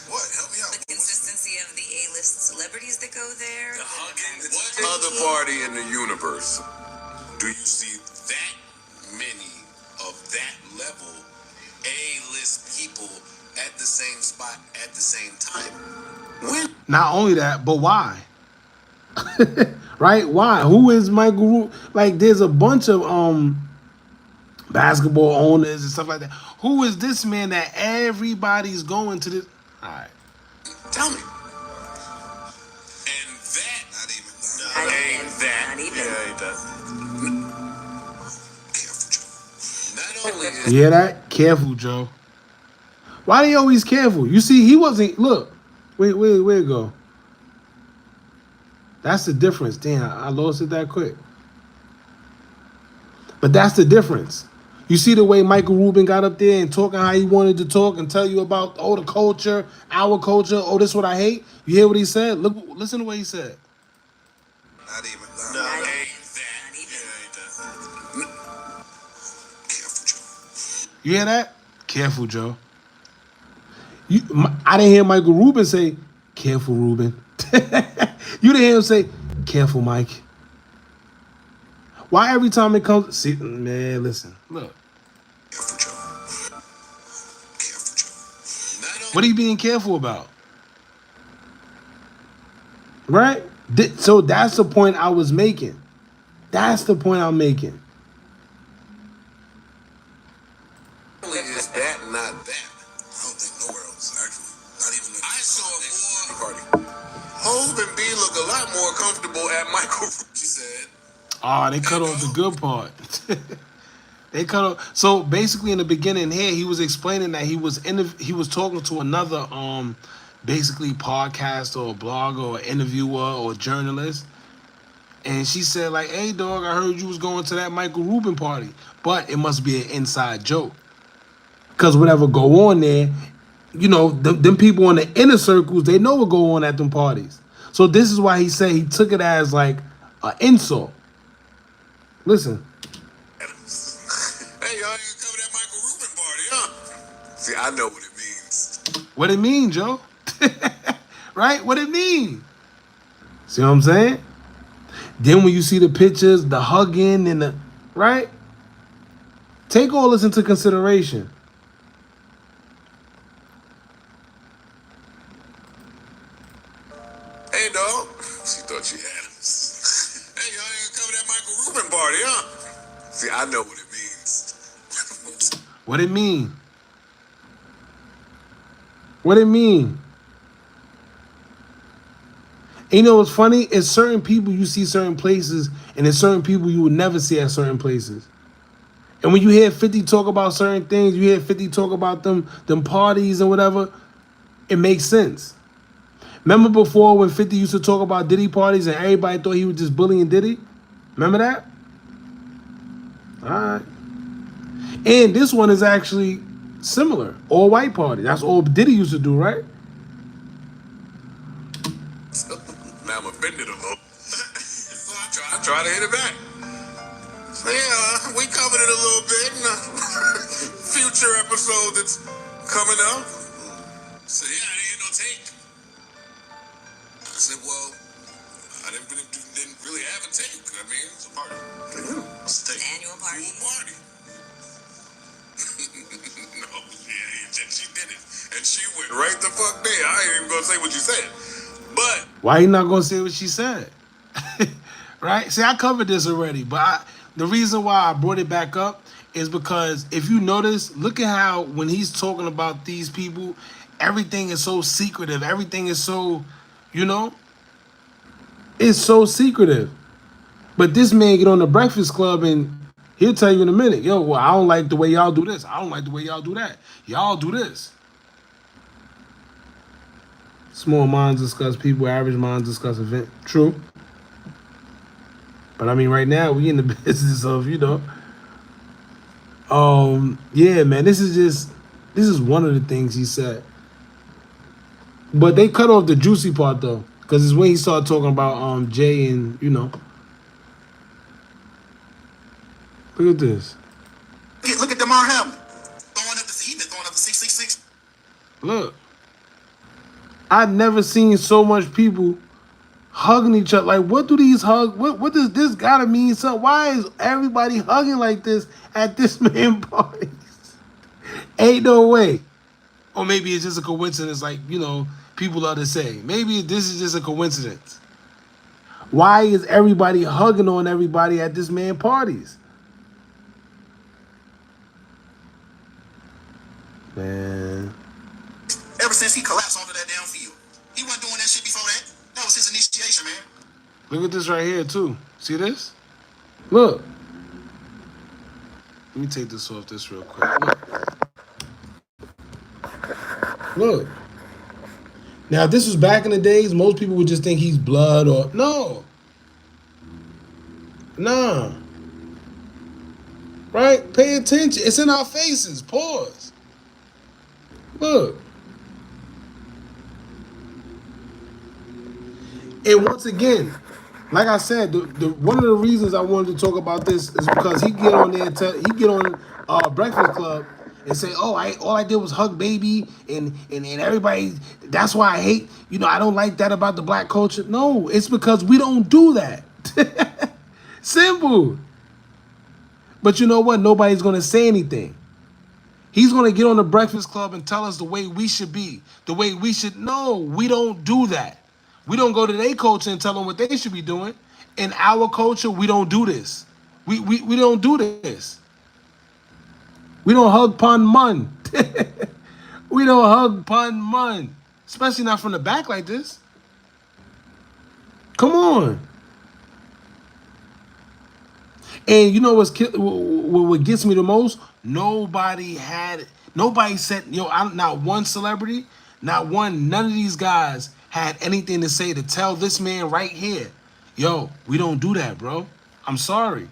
What? Help me out. The consistency of the A-list celebrities that go there. The hugging. What other party in the universe do you see that many of that level A-list people at the same spot at the same time? When? Not only that, but why? Right? Why? Who is Michael Rubin? Like, there's a bunch of basketball owners and stuff like that. Who is this man that everybody's going to this? All right. Tell me. And that, not even. Not even. Yeah, ain't that. Careful, Joe. Not only is You hear that? Careful, Joe. Why they always careful? You see, he wasn't. Look, where it go? That's the difference. Damn, I lost it that quick. But that's the difference. You see the way Michael Rubin got up there and talking how he wanted to talk and tell you about, oh, the culture, our culture, oh, this is what I hate. You hear what he said? Look, listen to what he said. not even. Not even. Careful, Joe. You hear that? Careful, Joe. I didn't hear Michael Rubin say, careful, Rubin. You didn't hear him say, careful, Mike. Why every time it comes... See, man, listen. Look. Careful, Joe. Careful, Joe. What are you being careful about? Right? So that's the point I was making. That's the point I'm making. Only is that not that. I don't think nowhere else, actually. Not even. I saw more party. Hov and B look a lot more comfortable at Michael. She said. Oh, they cut off the good part. They cut off. So basically, in the beginning here, he was explaining that he was talking to another basically podcaster or blogger or interviewer or journalist, and she said like, "Hey, dog, I heard you was going to that Michael Rubin party, but it must be an inside joke, cause whatever go on there, you know, them people in the inner circles, they know what go on at them parties. So this is why he said he took it as like an insult." Listen. Hey, y'all ain't coming to that Michael Rubin party, huh? See, I know what it means. What it mean, Joe? Right? What it mean? See what I'm saying? Then when you see the pictures, the hugging and the... Right? Take all this into consideration. dog. She thought she had us. Hey, y'all ain't cover that Michael Rubin party, huh? See, I know what it means. What it mean? What it mean? And you know what's funny? It's certain people you see certain places, and there's certain people you would never see at certain places. And when you hear 50 talk about certain things, you hear 50 talk about them parties and whatever, it makes sense. Remember before when 50 used to talk about Diddy parties and everybody thought he was just bullying Diddy? Remember that? All right. And this one is actually similar. All white party. That's all Diddy used to do, right? Now I'm offended a little. So I try to hit it back. So yeah, we covered it a little bit in a future episode that's coming up. So yeah, I ain't no take. I said, well, I didn't really have a take. I mean, it's a party. What's the take? Annual party. Annual party. No, yeah, she did it. And she went right the fuck there. I ain't even gonna say what you said. But Why you not gonna say what she said? Right? See, I covered this already, but the reason why I brought it back up is because if you notice, look at how when he's talking about these people, everything is so secretive. Everything is so, you know, it's so secretive. But this man get on the Breakfast Club and he'll tell you in a minute, yo, well, I don't like the way y'all do this. I don't like the way y'all do that. Y'all do this. Small minds discuss people, average minds discuss event. True. But I mean, right now, we in the business of, you know, yeah, man, this is one of the things he said. But they cut off the juicy part, though, because it's when he started talking about Jay and, you know. Look at this. Look at DeMar Hamlin. Throwing up the, he been throwing up the 666. Look. I've never seen so much people hugging each other. Like, what do these hugs? What does this gotta mean? Something? Why is everybody hugging like this at this man parties? Ain't no way. Or maybe it's just a coincidence, like, you know, people love to say. Maybe this is just a coincidence. Why is everybody hugging on everybody at this man parties? Man. Ever since he collapsed onto that damn field. He wasn't doing that shit before that. That was his initiation, man. Look at this right here, too. See this? Look. Let me take this off this real quick. Look. Now, if this was back in the days, most people would just think he's blood or... No. Nah. Right? Pay attention. It's in our faces. Pause. Look. And once again, like I said, the one of the reasons I wanted to talk about this is because he get on there, he get on Breakfast Club and say, "Oh, all I did was hug baby," and everybody. That's why I hate. You know, I don't like that about the black culture. No, it's because we don't do that. Simple. But you know what? Nobody's gonna say anything. He's gonna get on the Breakfast Club and tell us the way we should be, the way we should. No, we don't do that. We don't go to their culture and tell them what they should be doing. In our culture, we don't do this. We don't do this. We don't hug pun mun. We don't hug pun mun. Especially not from the back like this. Come on. And you know what gets me the most? Nobody said, not one celebrity, none of these guys had anything to say to tell this man right here, yo, we don't do that, bro. I'm sorry.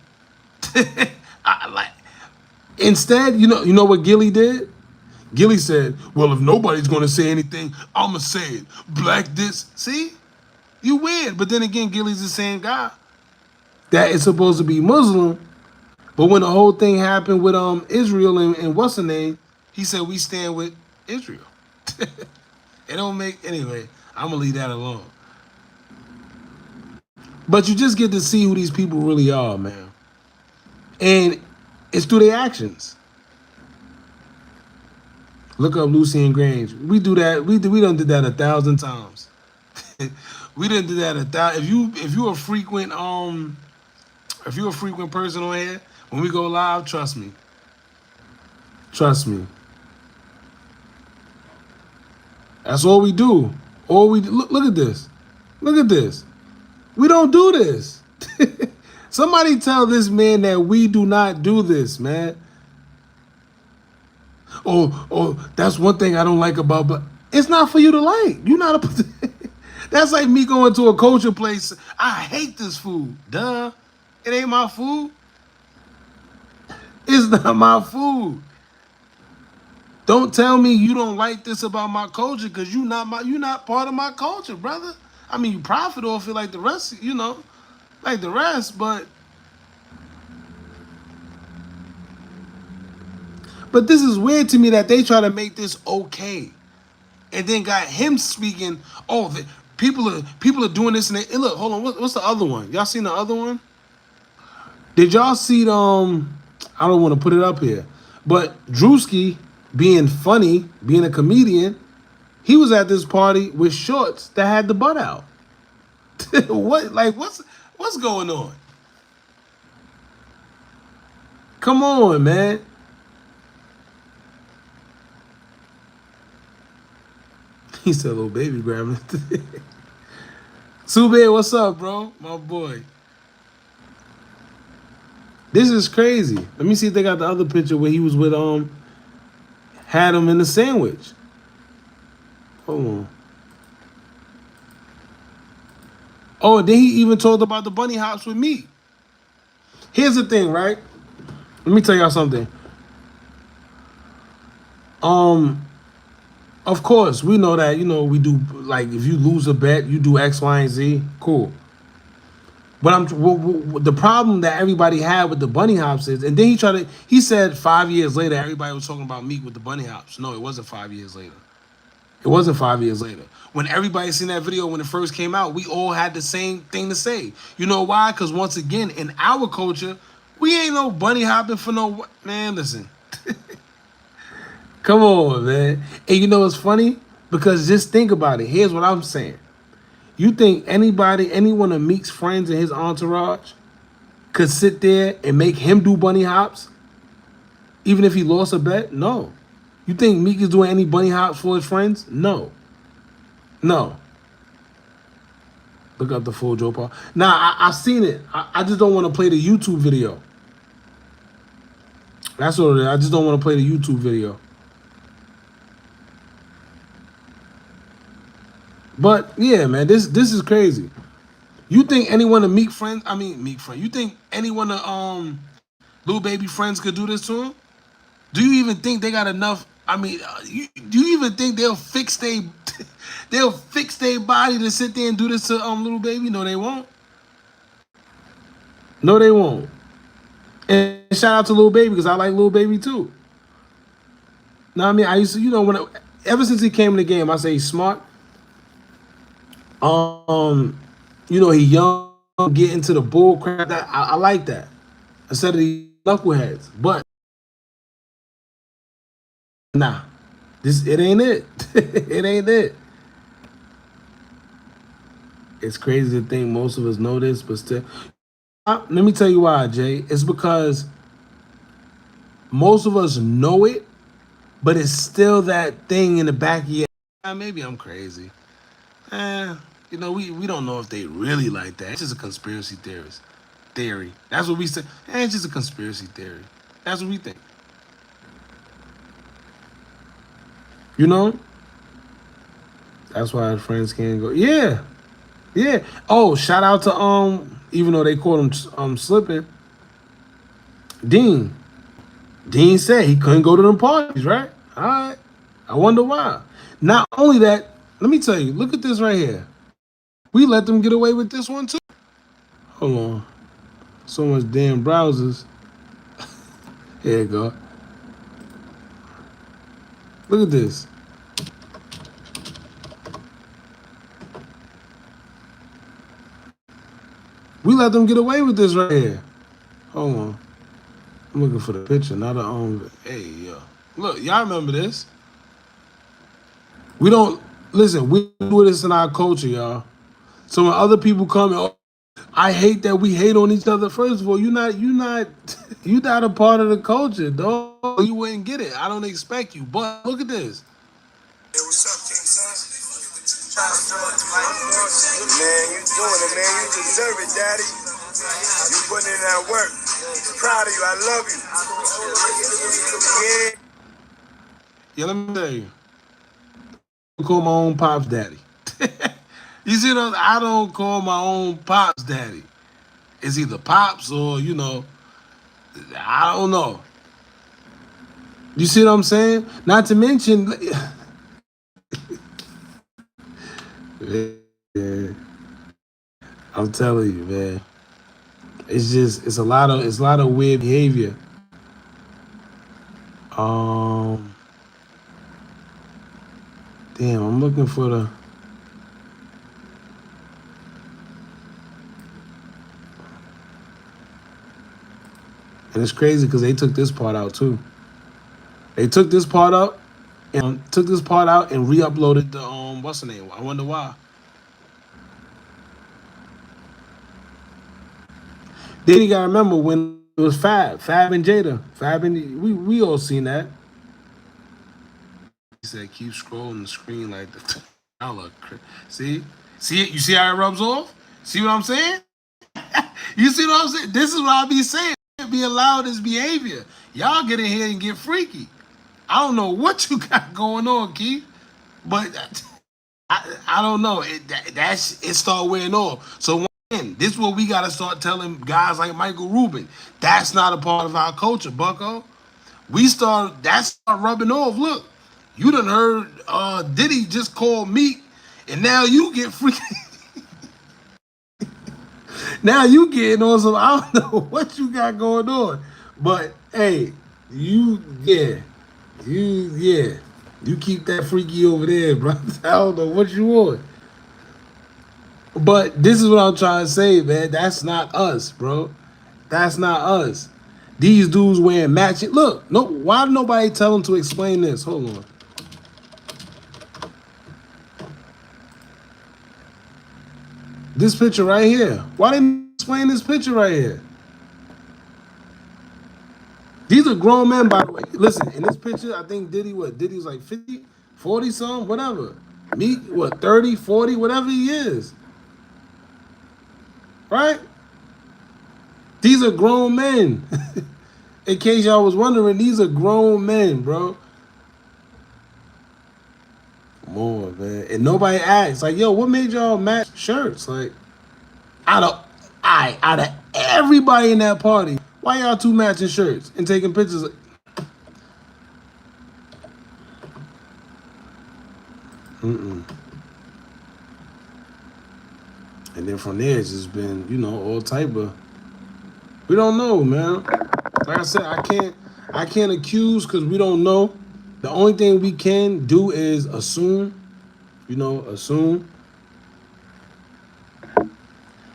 Instead, you know what Gilly did? Gilly said, well, if nobody's gonna say anything, I'ma say it. Black this. See? You weird. But then again, Gilly's the same guy that is supposed to be Muslim. But when the whole thing happened with Israel and what's the name, he said we stand with Israel. It don't make, anyway, I'm gonna leave that alone. But you just get to see who these people really are, man. And it's through their actions. Look up Lucy and Grange. We do that, we done did that 1,000 times. We didn't do that 1,000. If you a frequent person on here, when we go live, trust me. Trust me. That's all we do. All we do. Look at this. Look at this. We don't do this. Somebody tell this man that we do not do this, man. Oh, that's one thing I don't like about, but it's not for you to like. You're not a. That's like me going to a culture place. I hate this food. Duh. It ain't my food. It's not my food. Don't tell me you don't like this about my culture because you're not part of my culture, brother. I mean, you profit off it like the rest, like the rest, but this is weird to me that they try to make this okay, and then got him speaking. Oh, people are doing this, and look, hold on, what's the other one? Y'all seen the other one? Did y'all see I don't want to put it up here, but Drewski being funny, being a comedian, he was at this party with shorts that had the butt out. What's going on? Come on, man. He said, "Little baby grabbing it." Sube, what's up, bro? My boy. This is crazy. Let me see if they got the other picture where he was with had him in the sandwich. Hold on. Oh, and then he even talked about the bunny hops with me. Here's the thing, right? Let me tell y'all something. Of course, we know that, we do, like, if you lose a bet, you do X, Y, and Z. Cool. But the problem that everybody had with the bunny hops is, and then he said 5 years later, everybody was talking about Meek with the bunny hops. No, it wasn't 5 years later. It wasn't 5 years later. When everybody seen that video when it first came out, we all had the same thing to say. You know why? Because once again, in our culture, we ain't no bunny hopping for no, man, listen. Come on, man. And you know what's funny? Because just think about it. Here's what I'm saying. You think any one of Meek's friends in his entourage could sit there and make him do bunny hops? Even if he lost a bet? No. You think Meek is doing any bunny hops for his friends? No. No. Look up the full Joe Paul. Now, I've seen it. I just don't want to play the YouTube video. That's what it is. I just don't want to play the YouTube video. But yeah, man, this is crazy. You think anyone of Meek friends? You think anyone of Lil Baby friends could do this to him? Do you even think they got enough? Do you even think they'll fix their body to sit there and do this to Lil Baby? No, they won't. No, they won't. And shout out to Lil Baby because I like Lil Baby too. Now I used to, ever since he came in the game, I say he's smart. He young, get into the bull crap. That I like that. Instead of these knuckleheads. But nah, it ain't it. It ain't it. It's crazy to think most of us know this, but still. Let me tell you why, Jay. It's because most of us know it, but it's still that thing in the back of your head. Maybe I'm crazy. We don't know if they really like that. It's just a conspiracy theory. That's what we say. It's just a conspiracy theory. That's what we think. That's why our friends can't go. Yeah. Yeah. Oh, shout out to even though they called him slipping. Dean said he couldn't go to them parties, right? All right. I wonder why. Not only that, let me tell you, look at this right here. We let them get away with this one too. Hold on. So much damn browsers. Here you go. Look at this. We let them get away with this right here. Hold on. I'm looking for the picture, not a hey, yo. Look, y'all remember this. We don't, listen, we do this in our culture, y'all. So when other people come, oh, I hate that we hate on each other. First of all, you're not you not a part of the culture, dog. You wouldn't get it. I don't expect you. But look at this. Hey, what's up, King Son? Man, you doing it, man. You deserve it, Daddy. You putting in that work. Proud of you. I love you. Yeah. Yeah, let me tell you. I call my own pops daddy. You see those? I don't call my own pops daddy. It's either pops or, I don't know. You see what I'm saying? Not to mention, yeah, I'm telling you, man. It's a lot of weird behavior. Damn, I'm looking for the. And it's crazy because they took this part out too. They took this part out and re-uploaded the what's the name? I wonder why. Then you gotta remember when it was Fab and Jada, Fab and we all seen that. He said, "Keep scrolling the screen like the." I look, see it. You see how it rubs off? See what I'm saying? You see what I'm saying? This is what I be saying. Be allowed this behavior. Y'all get in here and get freaky. I don't know what you got going on, Keith, but I don't know. It start wearing off. So again, this is what we gotta start telling guys like Michael Rubin. That's not a part of our culture, Bucko. Start rubbing off. Look, you done heard Diddy just call Meek, and now you get freaky. Now you getting on some, I don't know what you got going on. But hey, you keep that freaky over there, bro. I don't know what you want. But this is what I'm trying to say, man. That's not us, bro. That's not us. These dudes wearing matching. Look, no, why did nobody tell them to explain this? Hold on. This picture right here. Why didn't explain this picture right here? These are grown men, by the way. Listen, in this picture, I think Diddy was like 50, 40 something, whatever. Meek, 30, 40, whatever he is. Right? These are grown men. In case y'all was wondering, these are grown men, bro. Come on, man. And nobody asks, like, yo, what made y'all match shirts? Like, out of everybody in that party, why y'all two matching shirts and taking pictures? And then from there, it's just been, all type of. We don't know, man. Like I said, I can't accuse because we don't know. The only thing we can do is assume. Assume.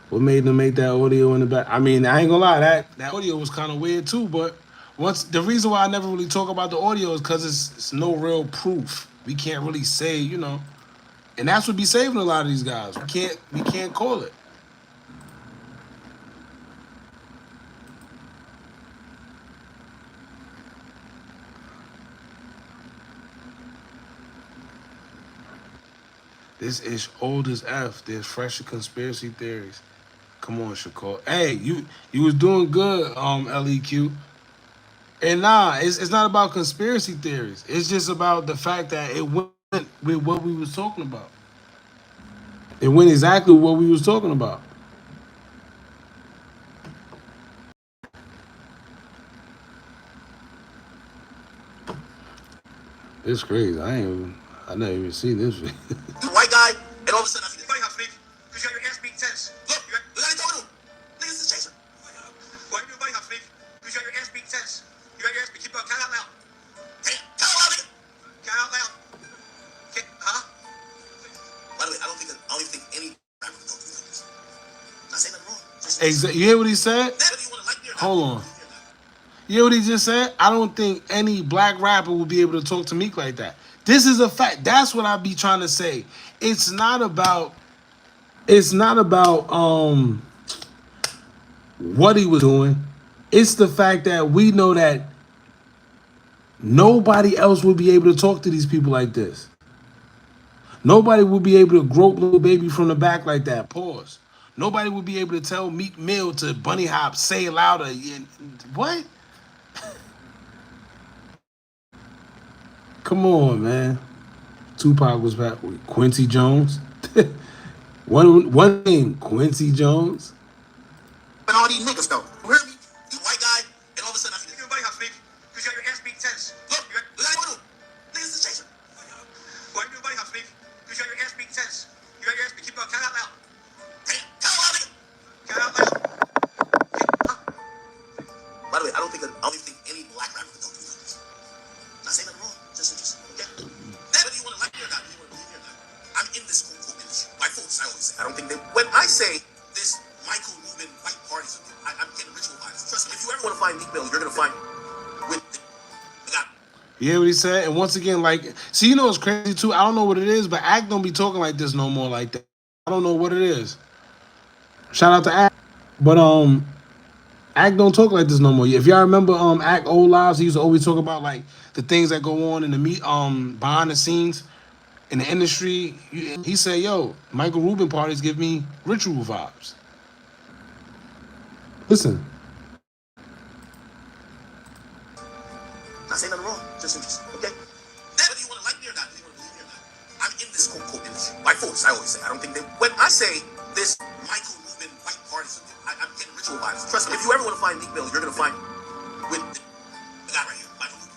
What made them make that audio in the back? I mean, I ain't gonna lie, that audio was kind of weird too. But the reason why I never really talk about the audio is because it's no real proof. We can't really say, and that's what be saving a lot of these guys. We can't call it. This is old as F. There's fresher conspiracy theories. Come on, Shakur. Hey, you was doing good, LEQ. And nah, it's not about conspiracy theories. It's just about the fact that it went with what we was talking about. It went exactly what we was talking about. It's crazy. I never even seen this video. White guy, and all of a sudden I see the funny how Snake, because you got your ass being tense. Look, look how they talking to him. Niggas is chasing. Why you doing funny how Snake, because you got your ass being tense. You got your ass being, keep up, count out loud. Count out loud, nigga. Count out loud. Huh? By the way, I don't even think any rapper would go through like this. Not saying nothing wrong. Exactly. You hear what he said? Hold on. You hear what he just said? I don't think any black rapper will be able to talk to Meek like that. This is a fact. That's what I be trying to say. It's not about It's not about what he was doing. It's the fact that we know that nobody else would be able to talk to these people like this. Nobody would be able to grope little baby from the back like that. Pause. Nobody would be able to tell Meek Mill to bunny hop, say it louder. What? Come on, man. Tupac was back with Quincy Jones. one name, Quincy Jones. And all these niggas though. You hear me? You white guy, and all of a sudden I see everybody have speak because you got your ass beat tense. Look, you got what do? Niggas is chasing. Why everybody have speak because you got your ass beat tense. You got your ass beat. Keep going. Count out loud. Damn, count out loud, nigga. Count out loud. By the way, I don't even think any black rapper would do this. Not saying nothing wrong. Just okay. Whether you want to like me or not, you want to believe me or not, I'm in this quote industry. My folks, I always say. I don't think they. When I say this, Michael Rubin white parties, I'm getting ritual vibes. Trust me, if you ever want to find Meek Mill, you're gonna find with the guy. You hear what he said? And once again, like, see, you know what's crazy too? I don't know what it is, but Act don't be talking like this no more like that. I don't know what it is. Shout out to Act. But Act don't talk like this no more. If y'all remember Act old lives, he used to always talk about like the things that go on in the behind the scenes in the industry. He said, yo, Michael Rubin parties give me ritual vibes. Listen. Not saying nothing wrong. Just okay. Whether you want to like me or not, you want to believe me or not, I'm in this quote industry. My folks, I always say. I don't think they. When I say this, Michael Rubin white parties, I'm getting ritual vibes. Trust me, if you ever want to find Meek Mill, you're gonna find with the guy right here, Michael Rubin.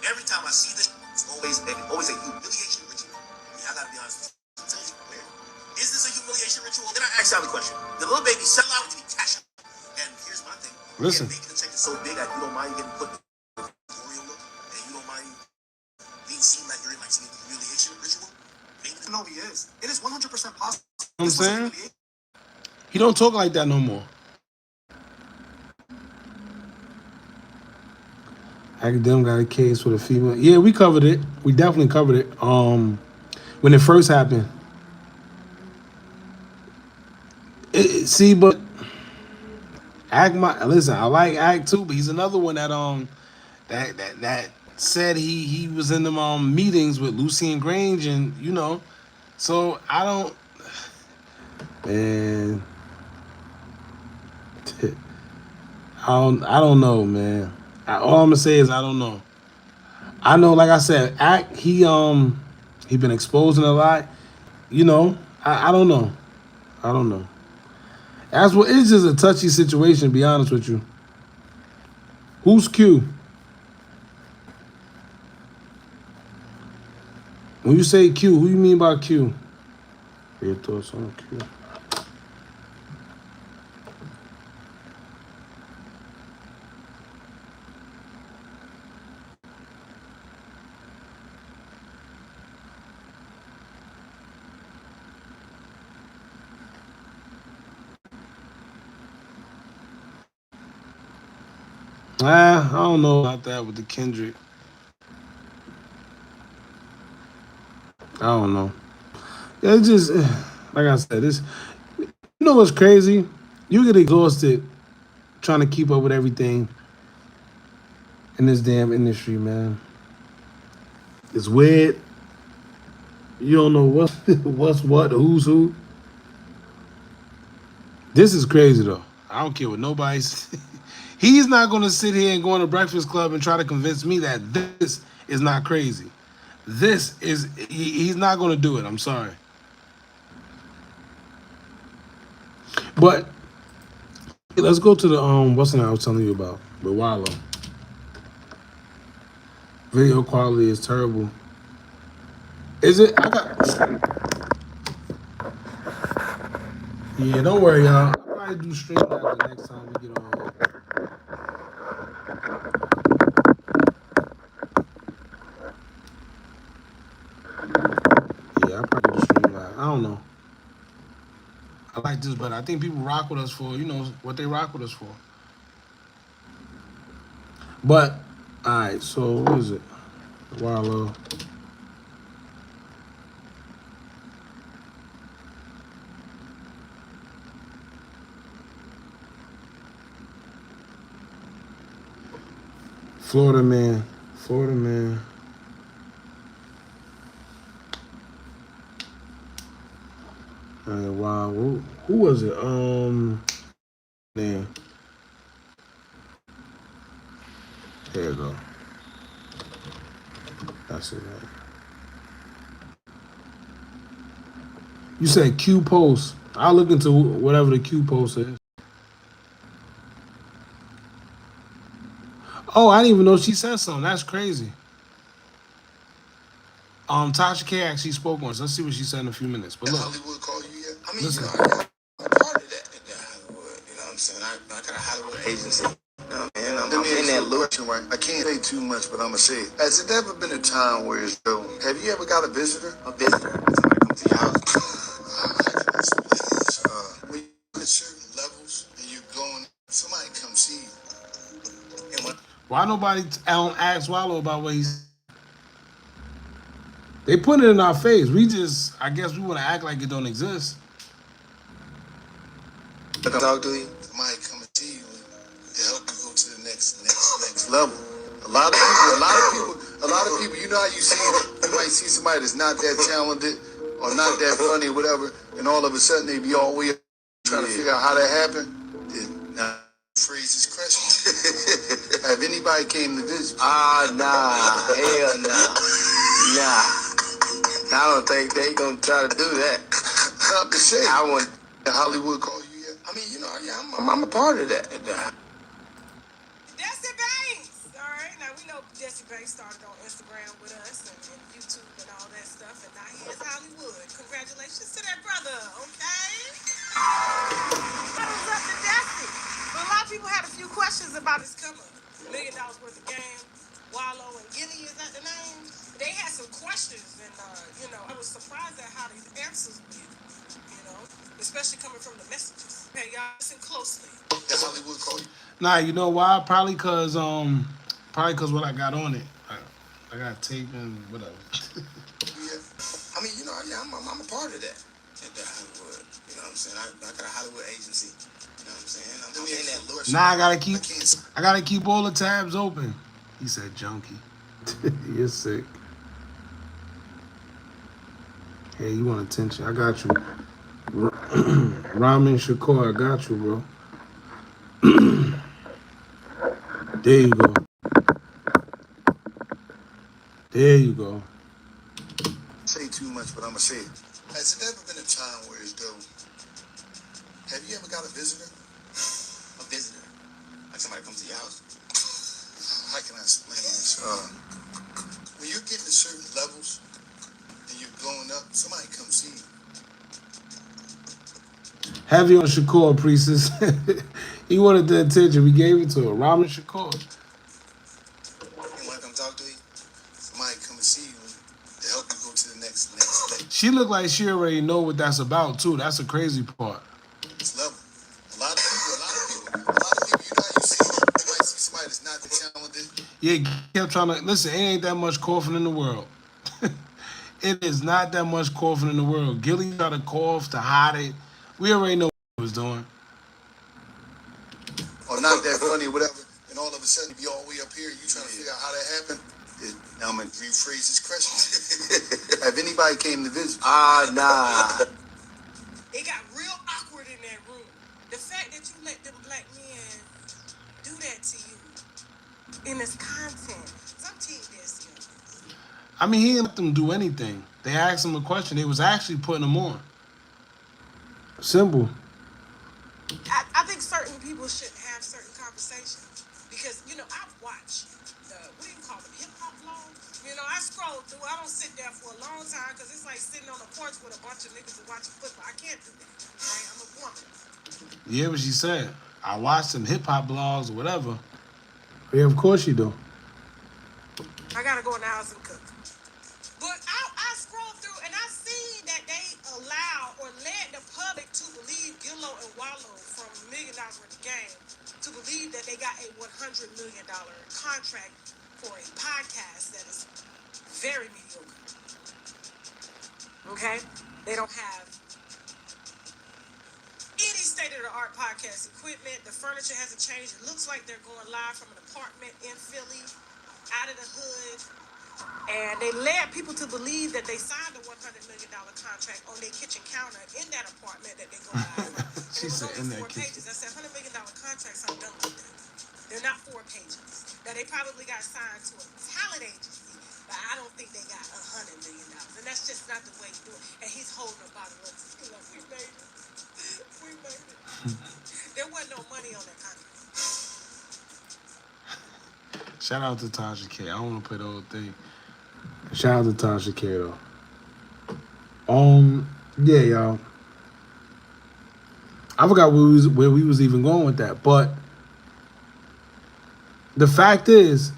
Every time I see this, it's always a humiliation ritual. I gotta be honest with you. Is this a humiliation ritual? Then I ask y'all the question: the little baby sell out to be cash out? And here's my thing. Listen. Maybe the check is so big that you don't mind getting put in the memorial look, and you don't mind being seen that you're in like some humiliation ritual. Maybe no, he is. It is 100% possible. You know what I'm saying? He don't talk like that no more. Academic got a case with a female. Yeah, we covered it. We definitely covered it. When it first happened. See, but listen, I like Act too, but he's another one that that said he was in them meetings with Lucien Grange, and you know, so I don't, man. I don't know, man. All I'm gonna say is I don't know. I know, like I said, Act he been exposing a lot. You know, I don't know. I don't know. That's what it's just a touchy situation. To be honest with you. Who's Q? When you say Q, who you mean by Q? Your thoughts on Q? I don't know about that with the Kendrick. I don't know. It's just like I said. This, you know what's crazy? You get exhausted trying to keep up with everything in this damn industry, man. It's weird. You don't know what's what, who's who. This is crazy though. I don't care what nobody's. He's not gonna sit here and go on a Breakfast Club and try to convince me that this is not crazy. This is he's not gonna do it. I'm sorry. But let's go to the what's the name I was telling you about with Wallow. Video quality is terrible. Is it? Yeah, don't worry, y'all. I'll probably do stream that the next time we get on here. Yeah, I'll probably do stream live. I don't know. I like this, but I think people rock with us for, you know, what they rock with us for. But, alright, so what is it? Wallow. Florida man. Florida man. Wow. Who was it? Man. There you go. That's it, man. You said Q post. I'll look into whatever the Q post is. Oh, I didn't even know she said something. That's crazy. Tasha K actually spoke once. Let's see what she said in a few minutes. But look, Hollywood call you yet? I mean, listen. you know, I'm part of that Hollywood. You know what I'm saying? I got a Hollywood agency. You know, and I'm in that loop. Right? I can't say too much, but I'm gonna say it. Has it ever been a time where it's though? Have you ever got a visitor? A visitor? Somebody come to your house. When you at certain levels and you're going, somebody come see you. And when Why nobody ask Wallow about what he's? They put it in our face. I guess we want to act like it don't exist. I talk to you, somebody come and see you to help you go to the next level. A lot of people. You know how you might see somebody that's not that talented or not that funny or whatever, and all of a sudden they be all way up trying to figure out how that happened. Now, freeze his question. Have anybody came to visit? Nah, hell nah. I don't think they gonna try to do that. I'm just saying. I want Hollywood call you yet? I mean, you know, yeah, I'm a part of that. Jesse Banks. All right, now we know Jesse Banks started on Instagram with us and YouTube and all that stuff, and now he is Hollywood. Congratulations to that brother, okay? That was up to Jesse. But a lot of people had a few questions about his come up. $1 million worth of game. Wallow and Gilly, is that the name? They had some questions, and I was surprised at how these answers were, especially coming from the messages. Hey, y'all listen closely. That's Hollywood call you. Nah, you know why? Probably cause what I got on it. I got tape and whatever. Yeah. I mean, you know, yeah, I'm a part of that. Hollywood. You know what I'm saying? I got a Hollywood agency. You know what I'm saying? I'm in that look. Nah, I gotta keep all the tabs open. He said junkie. You're sick. Hey, you want attention? I got you. Ramen Shakur, I got you, bro. There you go. There you go. Say too much, but I'm gonna say it. Has it ever been a time where it's though? Have you ever got a visitor? A visitor? Like somebody comes to your house? How can I explain this? When you're getting to certain levels and you're going up, somebody come see you. Heavy on Shakur, priestess. He wanted the attention. We gave it to her. Ramen Shakur. And when I come talk to you, somebody come and see you to help you go to the next level. She looked like she already know what that's about too. That's the crazy part. This level. A lot of people, you know how you might see somebody that's not that talented. Yeah, kept trying to listen. It ain't that much coughing in the world. It is not that much coughing in the world. Gilly tried to cough to hide it. We already know what he was doing. Or not that funny or whatever, and all of a sudden you be all the way up here, you trying to figure out how that happened. Now I'm gonna rephrase this question. Have anybody came to visit? Nah. It got real awkward in that room. The fact that you let them black men do that to you in this content. I'm team this, I mean, he didn't let them do anything. They asked him a question. They was actually putting him on. Simple. I think certain people shouldn't have certain conversations because, I've watched what do you call them, hip-hop vlogs? I scroll through. I don't sit there for a long time because it's like sitting on a porch with a bunch of niggas and watching football. I can't do that, right? I'm a woman. Yeah, what she said. I watched some hip-hop blogs or whatever. Yeah, of course you do. I gotta go in the house and cook. But I scrolled through and I seen that they allowed or led the public to believe Gillo and Wallow from $1 million worth of game to believe that they got a $100 million contract for a podcast that is very mediocre. Okay? They don't have any state-of-the-art podcast equipment. The furniture hasn't changed. It looks like they're going live from an apartment in Philly. out of the hood, and they led people to believe that they signed a $100 million contract on their kitchen counter in that apartment that they go by. She And it was said only in that 4 kitchen. pages. I said $100 million contracts are done like that. They're not 4 pages. Now they probably got signed to a talent agency, but I don't think they got $100 million. And that's just not the way you do it. And he's holding a bottle of tequila. Like, we made it. We made it. There wasn't no money on that contract. Shout out to Tasha K. I don't want to play the whole thing. Shout out to Tasha K though. Yeah, y'all. I forgot where we was even going with that, but the fact is,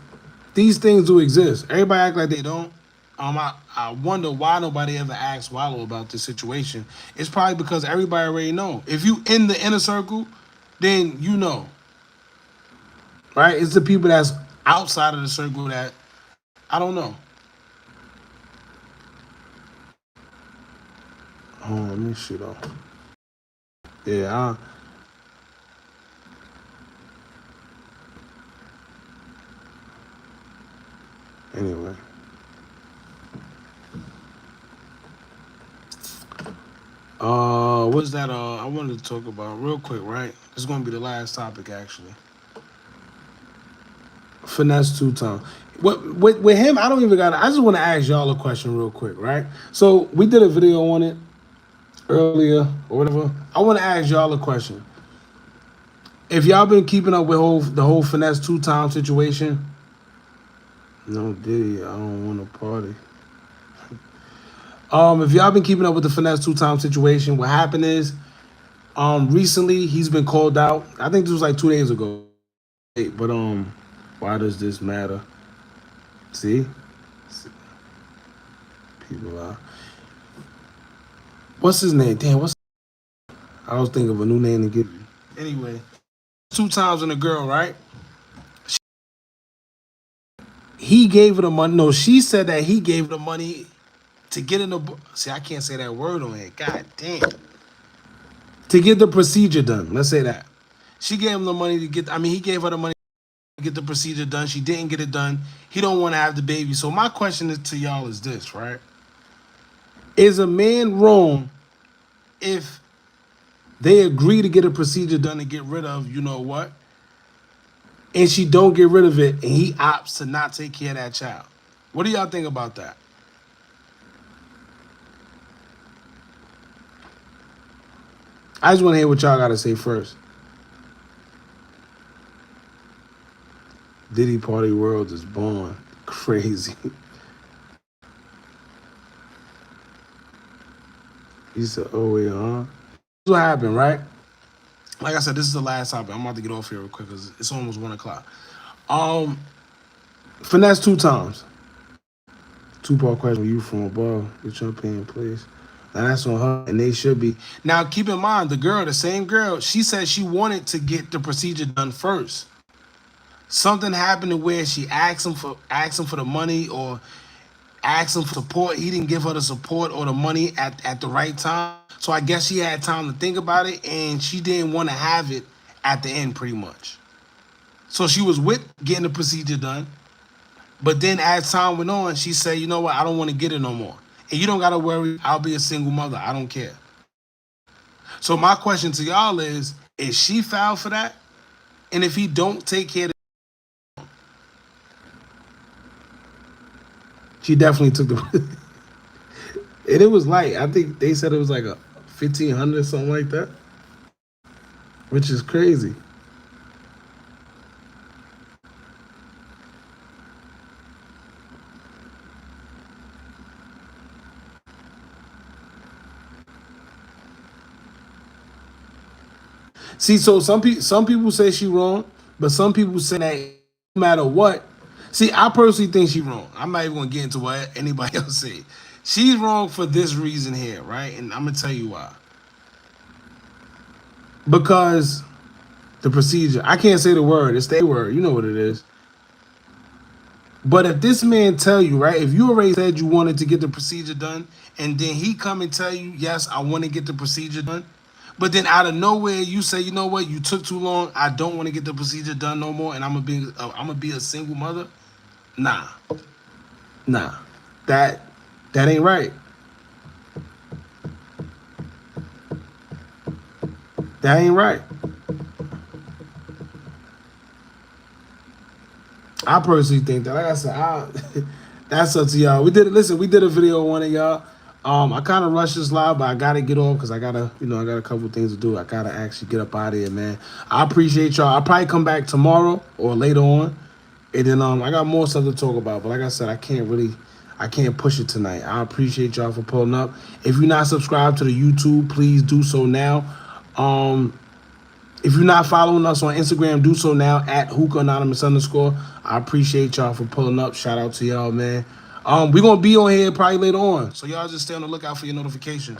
these things do exist. Everybody act like they don't. I wonder why nobody ever asked Wallow about this situation. It's probably because everybody already know. If you in the inner circle, then you know, right? It's the people that's outside of the circle that I don't know. Oh, let me see though. Yeah. Anyway. What's that? I wanted to talk about real quick, right? This is gonna be the last topic, actually. Finesse2Tymes. With him, I don't even got. I just want to ask y'all a question real quick, right? So we did a video on it earlier or whatever. I want to ask y'all a question. If y'all been keeping up with the whole Finesse2Tymes situation, no Diddy, I don't want to party. If y'all been keeping up with the Finesse2Tymes situation, what happened is, recently he's been called out. I think this was like 2 days ago. But why does this matter? See? People are. What's his name? Damn, I was thinking of a new name to give you. Anyway, 2Tymes and a girl, right? He gave her the money. No, she said that he gave her the money to get in the. See, I can't say that word on it. God damn. To get the procedure done. Let's say that. She gave him the money to get. I mean, he gave her the money to get the procedure done. She didn't get it done. He don't want to have the baby. So my question to y'all is this, right? Is a man wrong if they agree to get a procedure done to get rid of, you know what, and she don't get rid of it, and he opts to not take care of that child? What do y'all think about that? I just want to hear what y'all got to say first. Diddy Party World is born. Crazy. He said, oh, yeah, huh? This is what happened, right? Like I said, this is the last topic. I'm about to get off here real quick because it's almost 1 o'clock. Finesse2Tymes. Two-part question. You from above. Get your opinion, please. Now that's on her, and they should be. Now keep in mind, the same girl, she said she wanted to get the procedure done first. Something happened to where she asked him for the money or asked him for support. He didn't give her the support or the money at the right time. So I guess she had time to think about it, and she didn't want to have it at the end, pretty much. So she was with getting the procedure done. But then as time went on, she said, you know what, I don't want to get it no more. And you don't got to worry, I'll be a single mother. I don't care. So my question to y'all is she foul for that? And if he don't take care of it, she definitely took the... And it was light. I think they said it was like a 1,500, something like that. Which is crazy. See, so some people say she wrong, but some people say that no matter what. See, I personally think she wrong. I'm not even gonna get into what anybody else say. She's wrong for this reason here, right? And I'm gonna tell you why. Because the procedure, I can't say the word, it's the word, you know what it is. But if this man tell you, right, if you already said you wanted to get the procedure done, and then he come and tell you, yes, I want to get the procedure done, but then out of nowhere you say, you know what, you took too long, I don't want to get the procedure done no more, and I'm gonna be a single mother. Nah. That ain't right. That ain't right. I personally think that, like I said, that's up to y'all. We did a video on one of y'all. I kind of rushed this live, but I gotta get off because I got a couple things to do. I gotta actually get up out of here, man. I appreciate y'all. I'll probably come back tomorrow or later on, and then I got more stuff to talk about. But like I said, I can't push it tonight. I appreciate y'all for pulling up. If you're not subscribed to the YouTube, please do so now. If you're not following us on Instagram, do so now at Hookah Anonymous _. I appreciate y'all for pulling up. Shout out to y'all, man. We're going to be on here probably later on. So y'all just stay on the lookout for your notifications.